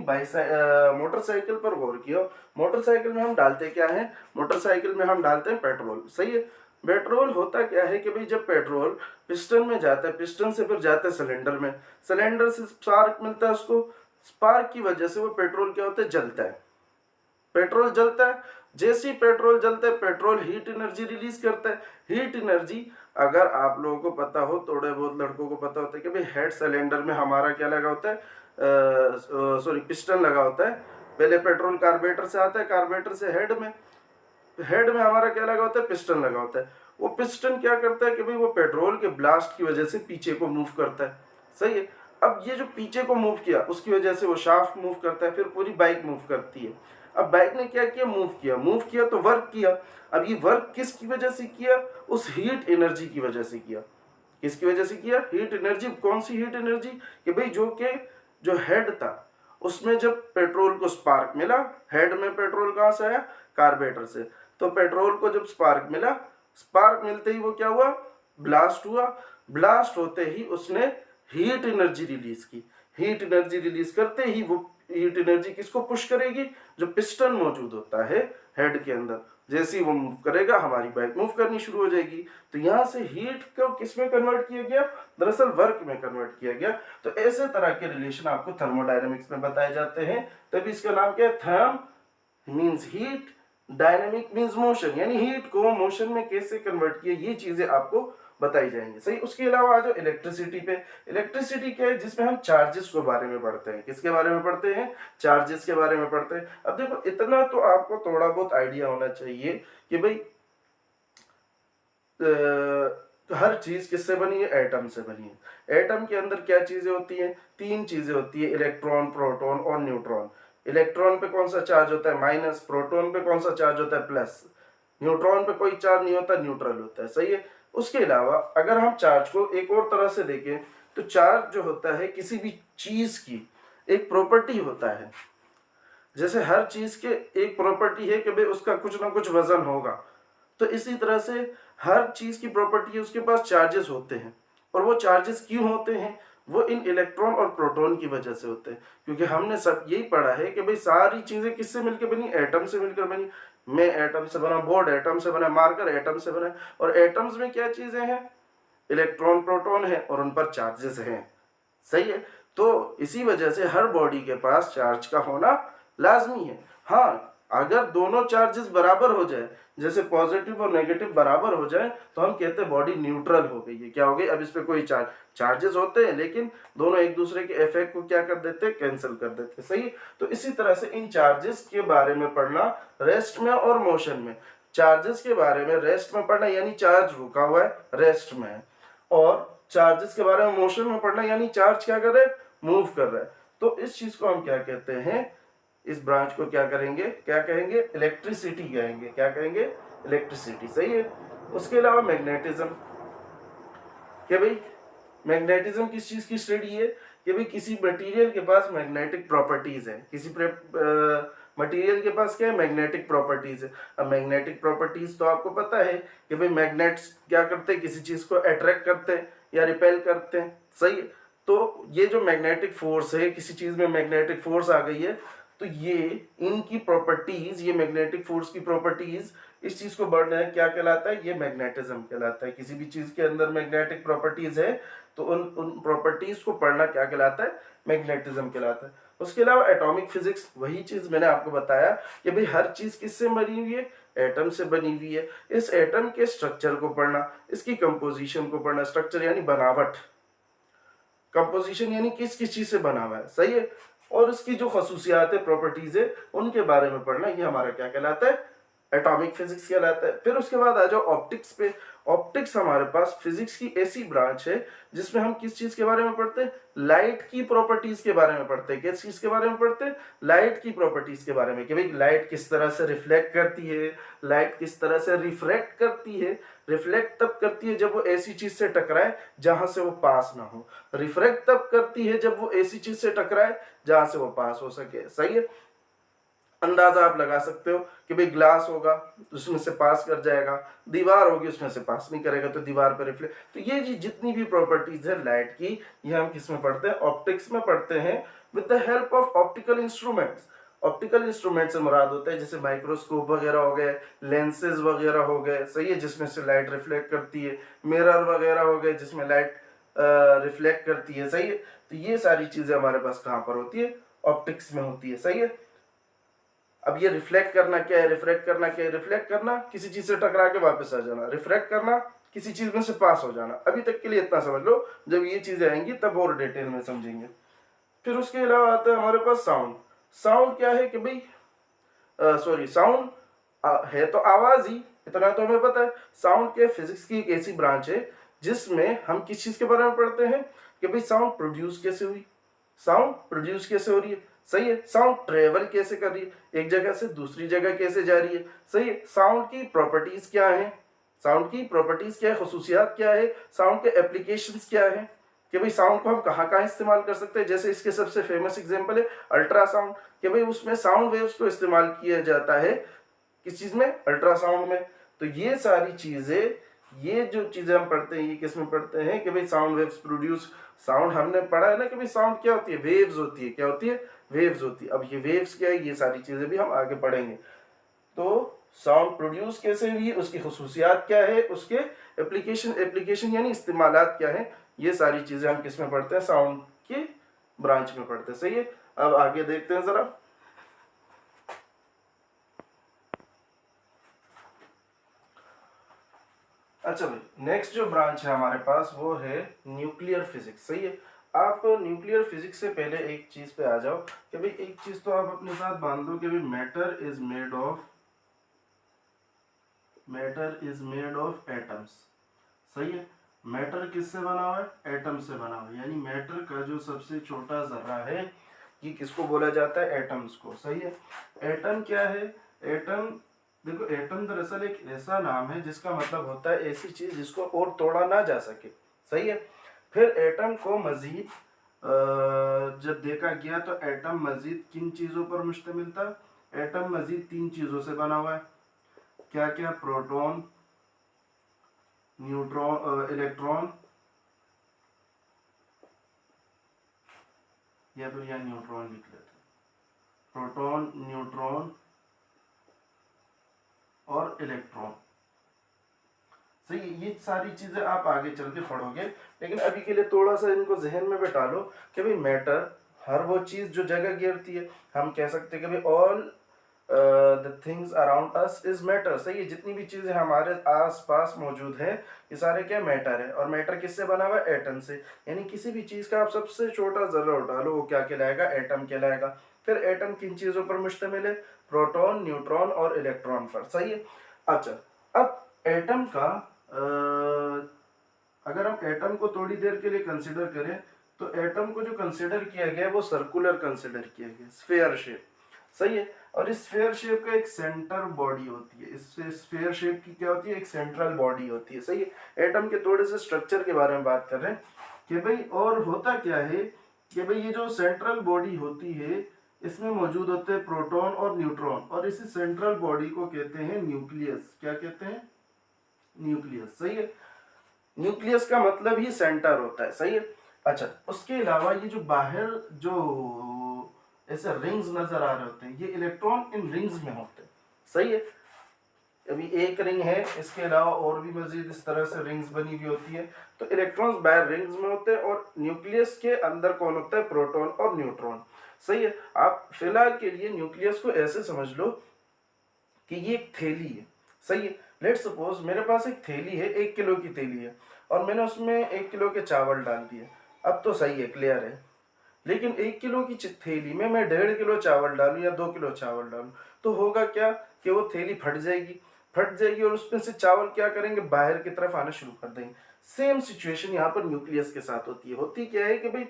A: मोटरसाइकिल पर गौर किया, मोटरसाइकिल में हम डालते क्या है, मोटरसाइकिल में हम डालते हैं पेट्रोल। सही है। पेट्रोल होता क्या है कि भाई जब पेट्रोल पिस्टन में जाता है, पिस्टन से फिर जाता है सिलेंडर में, सिलेंडर से स्पार्क मिलता है उसको, स्पार्क की वजह से वो पेट्रोल क्या होता है, जलता है। पेट्रोल जलता है, जैसे ही पेट्रोल जलता है पेट्रोल हीट एनर्जी रिलीज करता है। हीट एनर्जी, अगर आप लोगों को पता हो, थोड़े बहुत लड़कों को पता होता है कि भाई हेड सिलेंडर में हमारा क्या लगा होता है, सॉरी पिस्टन लगा होता है। पहले पेट्रोल कार्बोरेटर से आता है, कार्बोरेटर से हेड में हमारा क्या लगा होता है, पिस्टन लगा होता है। वो पिस्टन क्या करता है कि भाई वो पेट्रोल के ब्लास्ट की वजह से पीछे को मूव करता है। सही है। अब ये जो पीछे को मूव किया उसकी वजह से वो शाफ्ट मूव करता है, फिर पूरी बाइक मूव करती है। अब बाइक ने क्या किया, मूव किया तो वर्क किया। अब ये वर्क किसकी वजह से किया, उस हीट एनर्जी की वजह से किया। किसकी वजह से किया, हीट एनर्जी। कौन सी हीट एनर्जी, कि भाई जो हेड था उसमें जब पेट्रोल को स्पार्क मिला, हेड में पेट्रोल कहां से आया, कार्बोरेटर से, तो पेट्रोल को जब स्पार्क मिला, स्पार्क मिलते ही वो क्या हुआ, ब्लास्ट हुआ। ब्लास्ट होते ही उसने हीट एनर्जी रिलीज की। हीट एनर्जी रिलीज करते ही वो हीट एनर्जी किसको पुश करेगी, जो पिस्टन मौजूद होता है हेड के अंदर, जैसे ही वो मूव करेगा हमारी बाइक मूव करनी शुरू हो जाएगी। तो यहाँ से हीट को किस में कन्वर्ट किया गया, दरअसल वर्क में कन्वर्ट किया गया। तो ऐसे तरह के रिलेशन आपको थर्मोडायनेमिक्स में बताए जाते हैं। तभी इसका नाम क्या है, therm means heat, dynamic means motion, यानी हीट को मोशन में कैसे कन्वर्ट किया, ये चीजें आपको बताई जाएंगी। सही। उसके अलावा आ जाओ इलेक्ट्रिसिटी पे। इलेक्ट्रिसिटी क्या है, जिसमें हम चार्जेस के बारे में पढ़ते हैं। किसके बारे में पढ़ते हैं, चार्जेस के बारे में पढ़ते हैं। अब देखो इतना तो आपको थोड़ा बहुत आइडिया होना चाहिए कि भाई हर चीज किससे बनी है, एटम से बनी है। एटम के अंदर क्या चीजें होती हैं, तीन चीजें होती है, इलेक्ट्रॉन, प्रोटॉन और न्यूट्रॉन। इलेक्ट्रॉन पे कौन सा चार्ज होता है, माइनस। प्रोटॉन पे कौन सा चार्ज होता है, प्लस। न्यूट्रॉन पे कोई चार्ज नहीं होता, न्यूट्रल होता है। सही है। उसके अलावा अगर हम चार्ज को एक और तरह से देखें तो चार्ज जो होता है किसी भी चीज की एक प्रॉपर्टी होता है। जैसे हर चीज के एक प्रॉपर्टी है कि भाई उसका कुछ ना कुछ वजन होगा, तो इसी तरह से हर चीज की प्रॉपर्टी है, उसके पास चार्जेस होते हैं। और वो चार्जेस क्यों होते हैं, वो इन इलेक्ट्रॉन और प्रोटॉन की वजह से होते हैं। क्योंकि हमने सब यही पढ़ा है कि भाई सारी चीजें किससे मिलकर बनी, एटम से मिलकर बनी। मैं एटम से बना, बोर्ड एटम से बना, मार्कर एटम से बना। और एटम्स में क्या चीजें हैं, इलेक्ट्रॉन प्रोटॉन है और उन पर चार्जेस हैं। सही है। तो इसी वजह से हर बॉडी के पास चार्ज का होना लाजमी है। हाँ, अगर दोनों चार्जेस बराबर हो जाए, जैसे पॉजिटिव और नेगेटिव बराबर हो जाए, तो हम कहते हैं बॉडी न्यूट्रल हो गई है। क्या हो गई, अब इस पे कोई चार्जेस होते हैं लेकिन दोनों एक दूसरे के इफेक्ट को क्या कर देते हैं, कैंसिल कर देते हैं। सही। तो इसी तरह से इन चार्जेस के बारे में पढ़ना रेस्ट में और मोशन में। चार्जेस के बारे में रेस्ट में पढ़ना यानी चार्ज रुका हुआ है, रेस्ट में है। और चार्जेस के बारे में मोशन में पढ़ना यानी चार्ज क्या कर रहा है, मूव कर रहा है। तो इस चीज को हम क्या कहते हैं, इस ब्रांच को क्या करेंगे, क्या कहेंगे, इलेक्ट्रिसिटी कहेंगे। क्या कहेंगे, इलेक्ट्रिसिटी। सही है। उसके अलावा मैग्नेटिज्म, क्या भाई मैग्नेटिज्म किस चीज की स्टडी है, कि भाई किसी मटेरियल के पास मैग्नेटिक प्रॉपर्टीज है। किसी मटेरियल के पास क्या है, मैग्नेटिक प्रॉपर्टीज है। अब मैग्नेटिक प्रॉपर्टीज तो आपको पता है कि भाई मैग्नेट्स क्या करते हैं, किसी चीज को अट्रैक्ट करते हैं या रिपेल करते हैं। सही है। तो ये जो मैग्नेटिक फोर्स है, किसी चीज में मैग्नेटिक फोर्स आ गई है, तो ये इनकी प्रॉपर्टीज, ये मैग्नेटिक फोर्स की प्रॉपर्टीज, इस चीज को बढ़ना है, क्या कहलाता है, ये मैग्नेटिज्म कहलाता है। किसी भी चीज के अंदर मैग्नेटिक प्रॉपर्टीज है तो उन प्रॉपर्टीज को पढ़ना क्या कहलाता है, मैग्नेटिज्म कहलाता है। उसके अलावा एटॉमिक फिजिक्स, वही चीज मैंने आपको बताया कि भाई हर चीज किससे बनी हुई है, एटम से बनी हुई है। इस एटम के स्ट्रक्चर को पढ़ना, इसकी कंपोजिशन को पढ़ना, स्ट्रक्चर यानी बनावट, कंपोजिशन यानी किस किस चीज से बना हुआ है, सही है, और उसकी जो खसूसियात है, प्रॉपर्टीज है, उनके बारे में पढ़ना, ये हमारा क्या कहलाता है, एटॉमिक फिजिक्स कहलाता है। फिर उसके बाद आ जाओ ऑप्टिक्स पे। ऑप्टिक्स हमारे पास फिजिक्स की ऐसी ब्रांच है जिसमें हम किस चीज के बारे में पढ़ते हैं, लाइट की प्रॉपर्टीज के बारे में पढ़ते हैं। किस चीज के बारे में पढ़ते हैं, लाइट की प्रॉपर्टीज के बारे में, कि भाई लाइट किस तरह से रिफ्लेक्ट करती है, लाइट किस तरह से रिफ्रैक्ट करती है। रिफ्लेक्ट तब करती है जब वो ऐसी चीज से टकराए जहां से वो पास ना हो, रिफ्रैक्ट तब करती है जब वो ऐसी चीज से टकराए जहां से वो पास हो सके, सही है। अंदाजा आप लगा सकते हो कि भाई ग्लास होगा उसमें से पास कर जाएगा, दीवार होगी उसमें से पास नहीं करेगा, तो दीवार पर रिफ्लेक्ट। तो ये जितनी भी प्रॉपर्टीज है लाइट की, ये हम किस में पढ़ते हैं, ऑप्टिक्स में पढ़ते हैं, with the help of optical instruments. Optical instrument से मुराद होता है जैसे माइक्रोस्कोप वगैरह हो गए, लेंसेज वगैरह हो गए, सही है, जिसमें से लाइट रिफ्लेक्ट करती है, मिरर वगैरह हो गए जिसमें लाइट रिफ्लेक्ट करती है, सही है। तो ये सारी चीजें हमारे पास कहाँ पर होती है, ऑप्टिक्स में होती है, सही है। अब ये रिफ्लेक्ट करना क्या है, रिफ्लेक्ट करना क्या है, रिफ्लेक्ट करना किसी चीज से टकरा के वापस आ जाना, रिफ्लेक्ट करना किसी चीज में से पास हो जाना। अभी तक के लिए इतना समझ लो, जब ये चीजें आएंगी तब और डिटेल में समझेंगे। फिर उसके अलावा आता है हमारे पास साउंड। साउंड क्या है कि भाई सॉरी, साउंड है तो आवाज ही, इतना तो हमें पता है। साउंड के फिजिक्स की एक ऐसी ब्रांच है जिसमें हम किस चीज के बारे में पढ़ते हैं कि भाई साउंड प्रोड्यूस कैसे हुई, साउंड प्रोड्यूस कैसे हो रही है, सही है। साउंड ट्रेवल कैसे कर रही है, एक जगह से दूसरी जगह कैसे जा रही है, सही है। साउंड की प्रॉपर्टीज क्या है, साउंड की प्रॉपर्टीज क्या है, खसूसियात क्या है, साउंड के एप्लीकेशंस क्या है, कि भाई साउंड को हम कहाँ कहाँ इस्तेमाल कर सकते हैं। जैसे इसके सबसे फेमस एग्जांपल है अल्ट्रासाउंड, कि भाई उसमें साउंड वेव्स को इस्तेमाल किया जाता है, किस चीज में, अल्ट्रासाउंड में। तो ये सारी चीजें, ये जो चीजें हम पढ़ते हैं, ये किस में पढ़ते हैं कि भाई साउंड वेव्स प्रोड्यूस। साउंड हमने पढ़ा है ना कि भाई साउंड क्या होती है, वेव्स होती है, क्या होती है, वेव्स होती है। अब ये वेव्स क्या है, ये सारी चीजें भी हम आगे पढ़ेंगे। तो साउंड प्रोड्यूस कैसे हुई, उसकी खसूसियात क्या है, उसके एप्लीकेशन यानी इस्तेमालात क्या है, ये सारी चीजें हम किस में पढ़ते हैं, साउंड की ब्रांच में पढ़ते हैं, सही है। अब आगे देखते हैं जरा। अच्छा भाई, नेक्स्ट जो ब्रांच है हमारे पास वो है न्यूक्लियर फिजिक्स, सही है। आप न्यूक्लियर फिजिक्स से पहले एक चीज पे आ जाओ कि भाई एक चीज तो आप अपने साथ बांध दो कि भाई matter is made of atoms, सही है। मैटर किससे बना हुआ है, एटम से बना हुआ है, यानी मैटर का जो सबसे छोटा जर्रा है ये किसको बोला जाता है, एटम्स को, सही है। एटम क्या है, एटम, देखो एटम दरअसल एक ऐसा नाम है जिसका मतलब होता है ऐसी चीज जिसको और तोड़ा ना जा सके, सही है। फिर एटम को मजीद जब देखा गया तो एटम मजीद किन चीजों पर मुश्तमिल था, एटम मजीद 3 चीजों से बना हुआ है, क्या क्या, प्रोटॉन, न्यूट्रॉन, इलेक्ट्रॉन, या फिर यहाँ न्यूट्रॉन लिख लेते हैं, प्रोटॉन, न्यूट्रॉन और इलेक्ट्रॉन, सही। ये सारी चीजें आप आगे चल के पढ़ोगे, लेकिन अभी के लिए थोड़ा सा इनको जहन में बैठा लो कि भाई मैटर, हर वो चीज जो जगह घेरती है, हम कह सकते हैं कि भाई all the things around us is matter, सही है। जितनी भी चीजें हमारे आस पास मौजूद है ये सारे क्या, मैटर है। और मैटर किससे बना हुआ है, एटम से, यानी किसी भी चीज का आप सबसे छोटा जर्रा उठा लो वो क्या कहलाएगा, एटम कहलाएगा। फिर एटम किन चीजों पर मुश्तमिल है, प्रोटॉन, न्यूट्रॉन और इलेक्ट्रॉन पर, सही है। अच्छा, अब एटम का अगर हम एटम को थोड़ी देर के लिए कंसिडर करें तो एटम को जो कंसिडर किया गया वो सर्कुलर कंसिडर किया गया, स्फीयर शेप, सही है। और इस स्फीयर शेप का एक सेंटर बॉडी होती है, इस स्फीयर शेप की क्या होती है, एक सेंट्रल बॉडी होती है, सही है। एटम के थोड़े से स्ट्रक्चर के बारे में बात कर रहे हैं कि भाई, और होता क्या है कि भाई ये जो सेंट्रल बॉडी होती है इसमें मौजूद होते हैं प्रोटॉन और न्यूट्रॉन, और इसी सेंट्रल बॉडी को कहते हैं न्यूक्लियस, क्या कहते हैं, न्यूक्लियस, सही है। न्यूक्लियस का मतलब ही सेंटर होता है, सही है। अच्छा, उसके अलावा ये जो बाहर जो ऐसे रिंग्स नजर आ रहे होते हैं, ये इलेक्ट्रॉन इन रिंग्स में होते हैं, सही है। अभी एक रिंग है, इसके अलावा और भी मजीद इस तरह से रिंग्स बनी हुई होती है। तो इलेक्ट्रॉन्स बाहर रिंग्स में होते हैं और न्यूक्लियस के अंदर कौन होता है, प्रोटॉन और न्यूट्रॉन, सही है। आप फिलहाल के लिए न्यूक्लियस को ऐसे समझ लो कि ये एक थैली है, सही है। लेट्स सपोज मेरे पास एक थैली है, 1 किलो की थैली है, और मैंने उसमें 1 किलो के चावल डाल दिए। अब तो सही है, क्लियर है। लेकिन 1 किलो की थैली में मैं 1.5 किलो चावल डालूं या 2 किलो चावल डालूं, तो होगा क्या कि वो थैली फट जाएगी और उसमें से चावल क्या करेंगे, बाहर की तरफ आना शुरू कर देंगे। सेम सिचुएशन यहाँ पर न्यूक्लियस के साथ होती है। होती क्या है कि भाई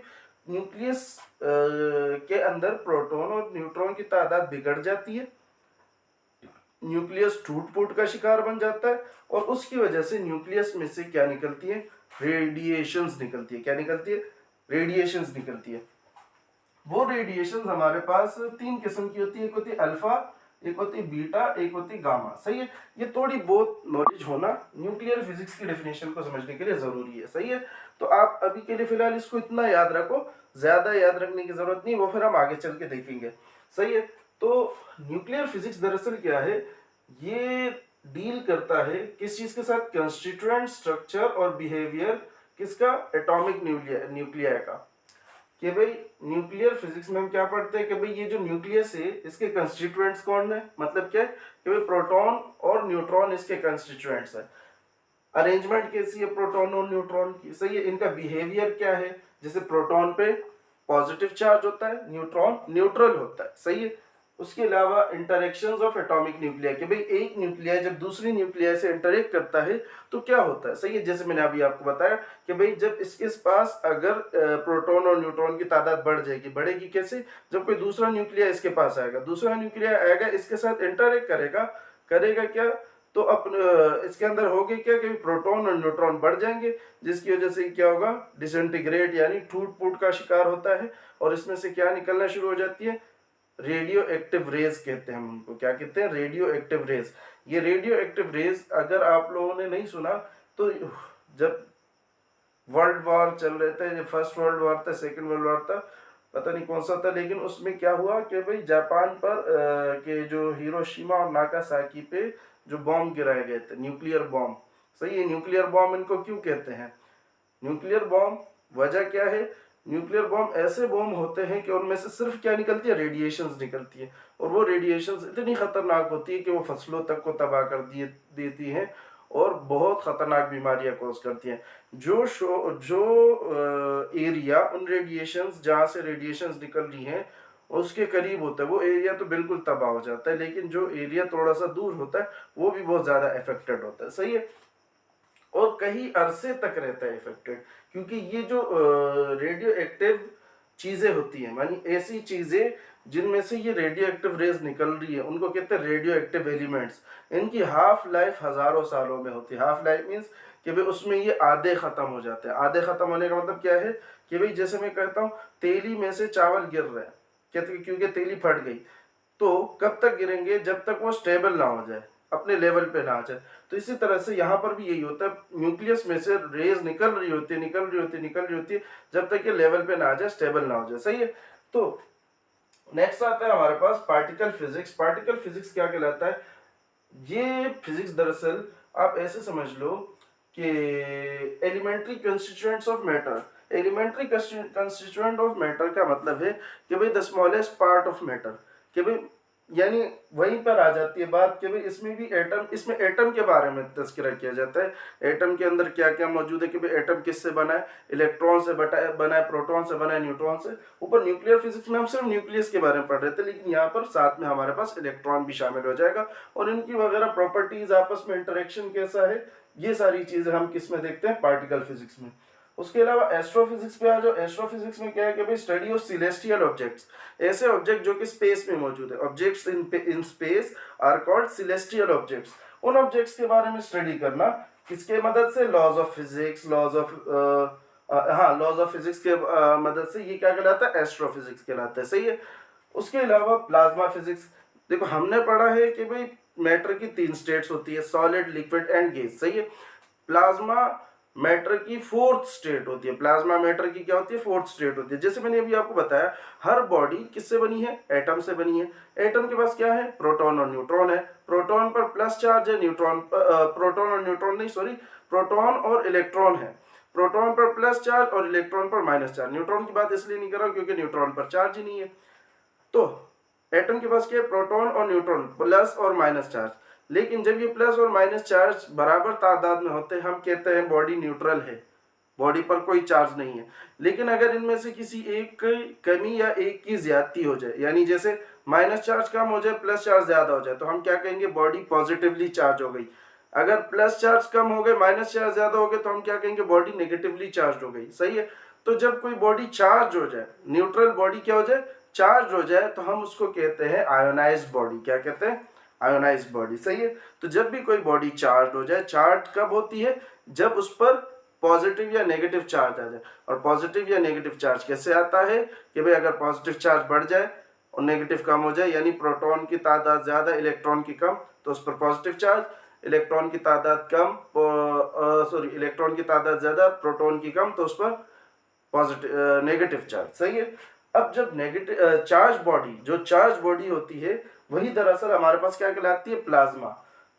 A: न्यूक्लियस के अंदर प्रोटॉन और न्यूट्रॉन की तादाद बिगड़ जाती है, न्यूक्लियस टूट फूट का शिकार बन जाता है, और उसकी वजह से न्यूक्लियस में से क्या निकलती है, रेडिएशंस निकलती है। क्या निकलती है, रेडिएशंस निकलती है। वो रेडिएशन हमारे पास 3 किस्म की होती है, एक होती है अल्फा, एक होती है बीटा, एक होती है गामा, सही है। ये थोड़ी बहुत नॉलेज होना न्यूक्लियर फिजिक्स की डेफिनेशन को समझने के लिए जरूरी है, सही है। तो आप अभी के लिए फिलहाल इसको इतना याद रखो, ज्यादा याद रखने की जरूरत नहीं, वो फिर हम आगे चल के देखेंगे, सही है। तो न्यूक्लियर फिजिक्स दरअसल क्या है, ये डील करता है किस चीज के साथ, कंस्टिट्यूएंट स्ट्रक्चर और बिहेवियर किसका, एटॉमिक न्यूक्लिया का। कि भाई न्यूक्लियर फिजिक्स में हम क्या पढ़ते हैं कि भाई ये जो न्यूक्लियस है इसके कंस्टिट्यूएंट्स कौन है, मतलब क्या है कि भाई प्रोटॉन और न्यूट्रॉन इसके कंस्टिट्यूएंट्स है। अरेंजमेंट कैसी है प्रोटॉन और न्यूट्रॉन की, सही है। इनका बिहेवियर क्या है, जैसे प्रोटॉन पे पॉजिटिव चार्ज होता है, न्यूट्रॉन न्यूट्रल होता है, सही है। उसके अलावा इंटरेक्शंस ऑफ एटॉमिक न्यूक्लिया, कि भाई एक न्यूक्लिया जब दूसरी न्यूक्लिया से इंटरेक्ट करता है तो क्या होता है, सही है। जैसे मैंने अभी आपको बताया कि भाई जब इसके पास अगर प्रोटॉन और न्यूट्रॉन की तादाद बढ़ जाएगी, बढ़ेगी कैसे, जब कोई दूसरा न्यूक्लिया इसके पास आएगा, दूसरा न्यूक्लिया आएगा इसके साथ इंटरेक्ट करेगा, करेगा क्या, तो इसके अंदर होगी क्या कि प्रोटॉन और न्यूट्रॉन बढ़ जाएंगे, जिसकी वजह से क्या होगा, डिसइंटीग्रेट यानी टूट फूट का शिकार होता है, और इसमें से क्या निकलना शुरू हो जाती है, रेडियो एक्टिव रेज कहते हैं हम उनको। क्या कहते हैं, रेडियो एक्टिव रेज। ये रेडियो एक्टिव रेज अगर आप लोगों ने नहीं सुना तो जब वर्ल्ड वॉर चल रहे थे, जब फर्स्ट वर्ल्ड वॉर था, सेकंड वर्ल्ड वॉर था, पता नहीं कौन सा था, लेकिन उसमें क्या हुआ कि भाई जापान पर के जो हिरोशिमा और नागासाकी पे जो बॉम्ब गिराए गए थे, न्यूक्लियर बॉम्ब, सही है। न्यूक्लियर बॉम्ब इनको क्यों कहते हैं, न्यूक्लियर बॉम्ब, वजह क्या है, न्यूक्लियर बॉम्ब ऐसे बॉम्ब होते हैं कि उनमें से सिर्फ क्या निकलती है, रेडिएशंस निकलती है, और वो रेडिएशंस इतनी खतरनाक होती है कि वो फसलों तक को तबाह कर देती हैं और बहुत खतरनाक बीमारियां कॉज करती हैं। जो एरिया उन रेडिएशंस, जहाँ से रेडिएशंस निकल रही हैं उसके करीब होता है, वो एरिया तो बिल्कुल तबाह हो जाता है, लेकिन जो एरिया थोड़ा सा दूर होता है वो भी बहुत ज़्यादा इफेक्टेड होता है, सही है, और कई अरसे तक रहता है इफेक्टेड। क्योंकि ये जो रेडियो एक्टिव चीज़ें होती हैं, मानी ऐसी चीज़ें जिनमें से ये रेडियो एक्टिव रेज निकल रही है, उनको कहते हैं रेडियो एक्टिव एलिमेंट्स। इनकी हाफ लाइफ हज़ारों सालों में होती है। हाफ लाइफ मीन्स कि भाई उसमें ये आधे ख़त्म हो जाते हैं। आधे ख़त्म होने का मतलब क्या है कि भाई जैसे मैं कहता हूँ तेली में से चावल गिर रहा है, कहते क्योंकि तेली फट गई, तो कब तक गिरेंगे, जब तक वो स्टेबल ना हो जाए, अपने लेवल पे ना आ जाए। तो इसी तरह से यहाँ पर भी यही होता है, न्यूक्लियस में से रेज निकल रही होती है जब तक ये लेवल पे ना आ जाए, स्टेबल ना हो जाए, सही है। तो नेक्स्ट आता है हमारे पास पार्टिकल फिजिक्स। पार्टिकल फिजिक्स क्या कहलाता है, ये फिजिक्स दरअसल आप ऐसे समझ लो कि elementary constituents of matter. Elementary constituent of matter का मतलब है कि भाई the smallest part of matter, कि भाई यानी वहीं पर आ जाती है बात कि भाई इसमें भी एटम, इसमें एटम के बारे में तज़किरा किया जाता है। एटम के अंदर क्या क्या मौजूद है, कि भाई एटम किससे बना है, इलेक्ट्रॉन से बना है, प्रोटॉन से बना है, न्यूट्रॉन से। ऊपर न्यूक्लियर फिजिक्स में हम सिर्फ न्यूक्लियस के बारे में पढ़ रहे थे, लेकिन यहाँ पर साथ में हमारे पास इलेक्ट्रॉन भी शामिल हो जाएगा, और इनकी वगैरह प्रॉपर्टीज, आपस में इंटरेक्शन कैसा है, ये सारी चीज़ें हम किस में देखते हैं, पार्टिकल फिजिक्स में। उसके अलावा एस्ट्रोफिजिक्स पे आ जाओ। एस्ट्रोफिजिक्स में क्या है कि भाई स्टडी ऑफ सिलेस्टियल ऑब्जेक्ट्स, ऐसे ऑब्जेक्ट जो कि स्पेस में मौजूद है। Objects in space are called celestial objects. उन ऑब्जेक्ट्स के बारे में स्टडी करना किसके मदद से, laws of physics, laws of physics के मदद से, ये क्या कहलाता है, एस्ट्रोफिजिक्स कहलाता है, सही है। उसके अलावा प्लाज्मा फिजिक्स, देखो हमने पढ़ा है कि भाई मैटर की 3 स्टेट्स होती है, सॉलिड, लिक्विड एंड गैस, सही है। प्लाज्मा मैटर की फोर्थ स्टेट होती है। प्लाज्मा मैटर की क्या होती है? फोर्थ स्टेट होती है। जैसे मैंने अभी आपको बताया, हर बॉडी किससे बनी है? एटम से बनी है। एटम के पास क्या है? प्रोटॉन और न्यूट्रॉन है। प्रोटॉन पर प्लस चार्ज है, न्यूट्रॉन प्रोटॉन और न्यूट्रॉन नहीं, सॉरी, प्रोटॉन और इलेक्ट्रॉन है। प्रोटॉन पर प्लस चार्ज और इलेक्ट्रॉन पर माइनस चार्ज। न्यूट्रॉन की बात इसलिए नहीं कर रहा हूं क्योंकि न्यूट्रॉन पर चार्ज ही नहीं है। तो एटम के पास क्या है? प्रोटॉन और न्यूट्रॉन, प्लस और माइनस चार्ज। लेकिन जब ये प्लस और माइनस चार्ज बराबर तादाद में होते हैं, हम कहते हैं बॉडी न्यूट्रल है, बॉडी पर कोई चार्ज नहीं है। लेकिन अगर इनमें से किसी एक कमी या एक की ज्यादती हो जाए, यानी जैसे माइनस चार्ज कम हो जाए, प्लस चार्ज ज्यादा हो जाए, तो हम क्या कहेंगे? बॉडी पॉजिटिवली चार्ज हो गई। अगर प्लस चार्ज कम हो गए, माइनस चार्ज ज्यादा हो गए, तो हम क्या कहेंगे? बॉडी नेगेटिवली चार्ज हो गई। सही है। तो जब कोई बॉडी चार्ज हो जाए, न्यूट्रल बॉडी क्या हो जाए? चार्ज हो जाए, तो हम उसको कहते हैं आयोनाइज्ड बॉडी। क्या कहते हैं? Ionised body. सही है। तो जब भी कोई बॉडी चार्ज हो जाए, चार्ज कब होती है? जब उस पर पॉजिटिव या नेगेटिव चार्ज आ जाए। और पॉजिटिव या नेगेटिव चार्ज कैसे आता है? कि भाई अगर पॉजिटिव चार्ज बढ़ जाए और नेगेटिव कम हो जाए, यानी प्रोटॉन की तादाद ज्यादा, इलेक्ट्रॉन की कम, तो उस पर पॉजिटिव चार्ज। इलेक्ट्रॉन की तादाद कम, सॉरी, इलेक्ट्रॉन की तादाद ज्यादा, प्रोटॉन की कम, तो उस पर पॉजिटिव नेगेटिव चार्ज। सही है। अब जब नेगेटिव चार्ज बॉडी, जो चार्ज बॉडी होती है, वही दरअसल हमारे पास क्या कहलाती है? प्लाज्मा।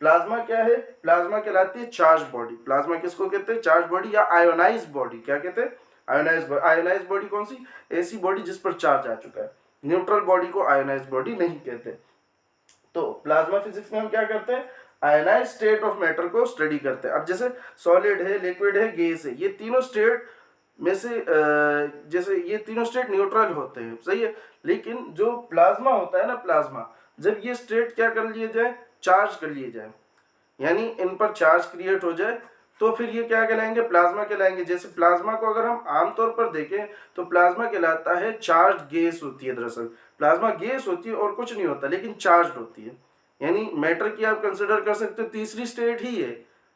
A: प्लाज्मा क्या है? प्लाज्मा कहलाती है चार्ज बॉडी। प्लाज्मा किसको कहते हैं? चार्ज बॉडी या आयोनाइज बॉडी। क्या कहते हैं? आयोनाइज। आयोनाइज बॉडी कौन सी? ऐसी बॉडी जिस पर चार्ज आ चुका है। न्यूट्रल बॉडी को आयोनाइज बॉडी नहीं कहते। तो प्लाज्मा फिजिक्स में हम क्या करते हैं? आयोनाइज स्टेट ऑफ मैटर को स्टडी करते हैं। अब जैसे सॉलिड है, लिक्विड है, गैस है, ये तीनों स्टेट में से जैसे ये तीनों स्टेट न्यूट्रल होते हैं। सही है। लेकिन जो प्लाज्मा होता है ना, प्लाज्मा, जब ये स्टेट क्या कर लिए जाए? चार्ज कर लिए जाए, यानी इन पर चार्ज क्रिएट हो जाए, तो फिर ये क्या कहलाएंगे? प्लाज्मा कहलाएंगे। जैसे प्लाज्मा को अगर हम आमतौर पर देखें तो प्लाज्मा कहलाता है चार्ज गैस होती है। दरअसल प्लाज्मा गैस होती है और कुछ नहीं होता, लेकिन चार्ज होती है। यानी मैटर की आप कंसिडर कर सकते हो तीसरी स्टेट ही है,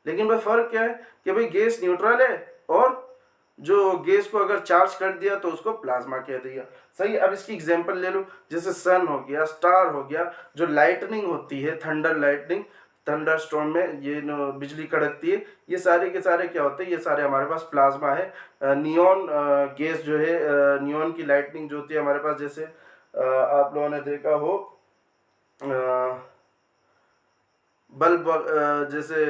A: लेकिन भाई फर्क क्या है? कि भाई गैस न्यूट्रल है और जो गैस को अगर चार्ज कर दिया तो उसको प्लाज्मा कह दिया। सही। अब इसकी एग्जांपल ले लो, जैसे सन हो गया, स्टार हो गया, जो लाइटनिंग होती है, थंडर लाइटनिंग, थंडर स्टॉर्म में ये बिजली कड़कती है, ये सारे के सारे क्या होते हैं? ये सारे हमारे पास प्लाज्मा है। नियॉन गैस जो है, नियॉन की लाइटनिंग जो होती है हमारे पास, जैसे आप लोगों ने देखा हो बल्ब, जैसे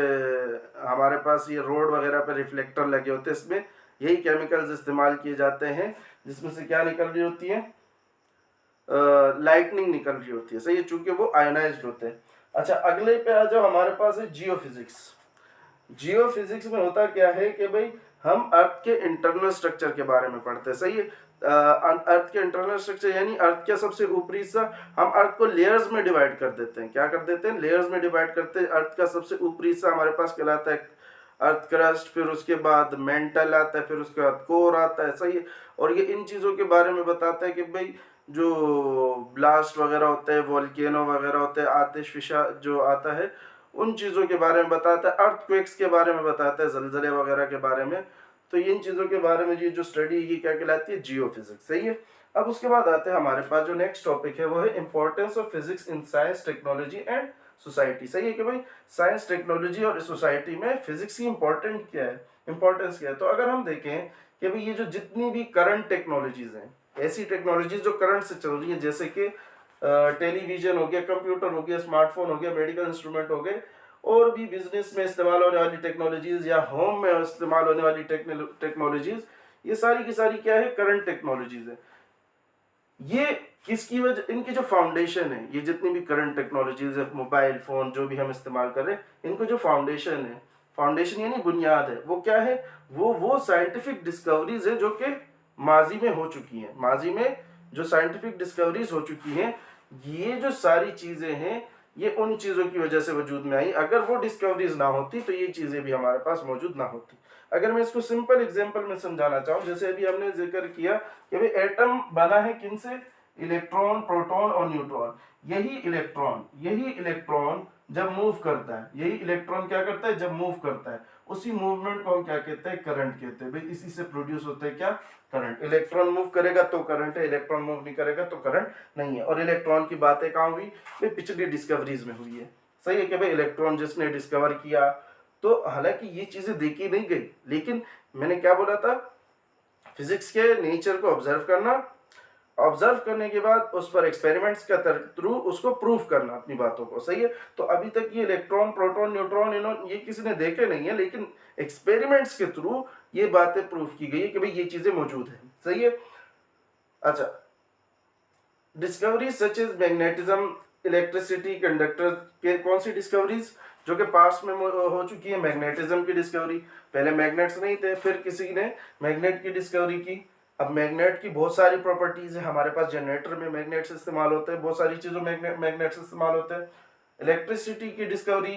A: हमारे पास ये रोड वगैरह पर रिफ्लेक्टर लगे होते हैं, इसमें यही केमिकल्स इस्तेमाल किए जाते हैं, जिसमें से क्या निकल रही होती है? लाइटनिंग निकल रही होती है। सही है, चूंकि वो आयोनाइज्ड होते हैं। अच्छा, अगले पे आ जाओ, हमारे पास है जियोफिजिक्स। जियोफिजिक्स में होता क्या है कि भाई हम अर्थ के इंटरनल स्ट्रक्चर के बारे में पढ़ते हैं। सही है। अर्थ के इंटरनल स्ट्रक्चर यानी अर्थ का सबसे ऊपरी हिस्सा, हम अर्थ को लेयर्स में डिवाइड कर देते हैं। क्या कर देते हैं? लेयर्स में डिवाइड करते हैं। अर्थ का सबसे ऊपरी हिस्सा हमारे पास कहलाता है अर्थ क्रस्ट, फिर उसके बाद मेंटल आता है, फिर उसके बाद कोर आता है। सही है। और ये इन चीज़ों के बारे में बताता है कि भाई जो ब्लास्ट वगैरह होते हैं, वोल्केनो वगैरह होते हैं, आतिशफिशा जो आता है, उन चीज़ों के बारे में बताता है। अर्थक्वेक्स के बारे में बताता है, जलजले वगैरह के बारे में। तो इन चीज़ों के बारे में ये जो स्टडी है, ये क्या कहलाती है? जियोफिजिक्स। सही है। अब उसके बाद आते हैं हमारे पास जो नेक्स्ट टॉपिक है, वो है importance of physics in science, technology and society. सही है कि भाई साइंस, टेक्नोलॉजी और सोसाइटी में फिजिक्स की इंपॉर्टेंट क्या है, इंपॉर्टेंस क्या है? तो अगर हम देखें कि भाई ये जो जितनी भी करंट टेक्नोलॉजीज हैं, ऐसी टेक्नोलॉजीज जो करंट से चल रही हैं, जैसे कि टेलीविजन हो गया, कंप्यूटर हो गया, स्मार्टफोन हो गया, मेडिकल इंस्ट्रूमेंट हो गए, और भी बिजनेस में इस्तेमाल होने वाली टेक्नोलॉजीज या होम में इस्तेमाल होने वाली टेक्नोलॉजीज, ये सारी की सारी क्या है? करंट टेक्नोलॉजीज है। ये किसकी वजह? इनकी जो फाउंडेशन है, ये जितनी भी करंट टेक्नोलॉजीज है, मोबाइल फोन जो भी हम इस्तेमाल कर रहे हैं, इनको जो फाउंडेशन है, फाउंडेशन यानी बुनियाद है, वो क्या है? वो साइंटिफिक डिस्कवरीज है जो कि माजी में हो चुकी हैं। माजी में जो साइंटिफिक डिस्कवरीज हो चुकी हैं, ये जो सारी चीजें हैं, ये उन चीजों की वजह से वजूद में आई। अगर वो डिस्कवरीज ना होती तो ये चीजें भी हमारे पास मौजूद ना होती। अगर मैं इसको सिंपल एग्जांपल में समझाना चाहूँ, जैसे अभी हमने जिक्र किया कि भाई एटम बना है किन से? इलेक्ट्रॉन, प्रोटॉन और न्यूट्रॉन। यही इलेक्ट्रॉन जब मूव करता है, यही इलेक्ट्रॉन क्या करता है? जब मूव करता है, उसी मूवमेंट को हम क्या कहते हैं? करंट कहते हैं। भाई इसी से प्रोड्यूस होता है क्या? करंट। इलेक्ट्रॉन मूव करेगा तो करंट है, इलेक्ट्रॉन मूव नहीं करेगा तो करंट नहीं है। और इलेक्ट्रॉन की बातें कहाँ हुई? भाई पिछली डिस्कवरीज में हुई है। सही है कि भाई इलेक्ट्रॉन जिसने डिस्कवर किया, तो हालांकि ये चीजें देखी नहीं गई, लेकिन मैंने क्या बोला था, फिजिक्स के नेचर को ऑब्जर्व करना, ऑब्जर्व करने के बाद उस पर एक्सपेरिमेंट्स का थ्रू उसको प्रूफ करना अपनी बातों को, सही है। तो अभी तक ये इलेक्ट्रॉन, प्रोटॉन, न्यूट्रॉन, ये किसी ने देखे नहीं है, लेकिन एक्सपेरिमेंट्स के थ्रू ये बातें प्रूफ की गई है कि भाई ये चीजें मौजूद है, सही है। अच्छा, discoveries such as magnetism, electricity, conductor के कौन सी डिस्कवरीज जो कि पास्ट में हो चुकी है? मैग्नेटिज्म की डिस्कवरी, पहले मैग्नेट्स नहीं थे, फिर किसी ने मैग्नेट की डिस्कवरी की। अब मैग्नेट की बहुत सारी प्रॉपर्टीज है, हमारे पास जनरेटर में मैग्नेट्स इस्तेमाल होते हैं, बहुत सारी चीजों में मैग्नेट्स इस्तेमाल होते हैं। इलेक्ट्रिसिटी की डिस्कवरी,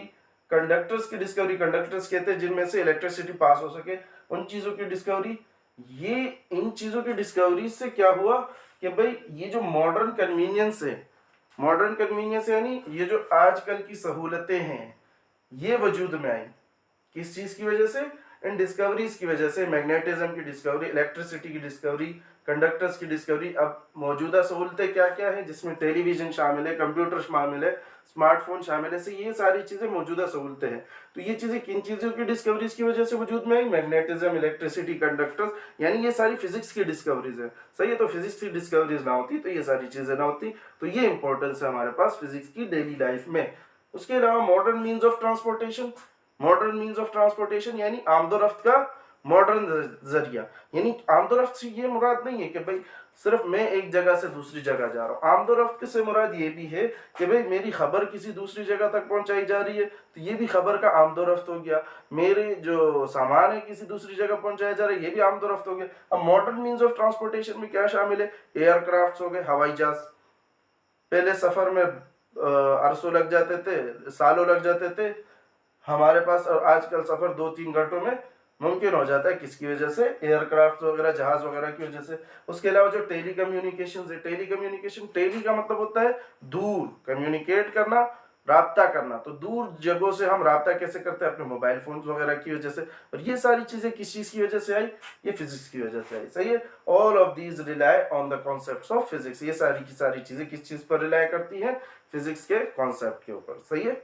A: कंडक्टर्स की डिस्कवरी, कंडक्टर्स कहते हैं जिनमें से इलेक्ट्रिसिटी पास हो सके, उन चीजों की डिस्कवरी। ये इन चीजों की डिस्कवरी से क्या हुआ कि भाई ये जो मॉडर्न कन्वीनियंस है, मॉडर्न कन्वीनियंस यानी ये जो आजकल की सहूलतें हैं, ये वजूद में आई किस चीज की वजह से? इन डिस्कवरीज की वजह से। मैग्नेटिज्म की डिस्कवरी, इलेक्ट्रिसिटी की डिस्कवरी, कंडक्टर्स की डिस्कवरी। अब मौजूदा सहूलतें क्या क्या है, जिसमें टेलीविजन शामिल है, कंप्यूटर शामिल है, स्मार्टफोन शामिल है, से ये सारी चीजें मौजूदा सहूलतें हैं। तो ये चीजें किन चीजों की डिस्कवरीज की वजह से वजूद में आई? मैग्नेटिज्म, इलेक्ट्रिसिटी, कंडक्टर्स, यानी ये सारी फिजिक्स की डिस्कवरीज है, सही है। तो फिजिक्स की डिस्कवरीज ना होती तो ये सारी चीजें ना होती। तो ये इंपॉर्टेंस है हमारे पास फिजिक्स की डेली लाइफ में। उसके अलावा modern means of transportation, modern means of transportation यानी आमदोरफ्त का मॉडर्न जरिया। यानी आमदोरफ्त से ये मुराद नहीं है कि भाई सिर्फ मैं एक जगह से दूसरी जगह जा रहा हूँ। आमदोरफ्त से मुराद ये भी है कि भाई मेरी खबर किसी दूसरी जगह तक पहुंचाई जा रही है, तो ये भी खबर का आमदोरफ्त हो गया। मेरे जो सामान है किसी दूसरी जगह पहुंचाया जा रहा है, ये भी आमदोरफ्त हो गया। अब मॉडर्न मीन्स ऑफ ट्रांसपोर्टेशन में क्या शामिल है? एयरक्राफ्ट हो गए, हवाई जहाज। पहले सफर में अरसों लग जाते थे, सालों लग जाते थे हमारे पास, और आजकल सफर 2-3 घंटों में मुमकिन हो जाता है। किसकी वजह से? एयरक्राफ्ट वगैरह, जहाज वगैरह की वजह से। उसके अलावा जो टेली कम्युनिकेशन है, टेली कम्युनिकेशन, टेली का मतलब होता है दूर, कम्युनिकेट करना, राब्ता करना। तो दूर जगहों से हम राब्ता कैसे करते हैं? अपने मोबाइल फोन वगैरह की वजह से। और ये सारी चीजें किस चीज की वजह से आई? ये फिजिक्स की वजह से आई, सही है। All of these rely on the concept of physics. ये सारी की सारी चीजें किस चीज पर रिलाई करती है? फिजिक्स के कॉन्सेप्ट के ऊपर, सही है।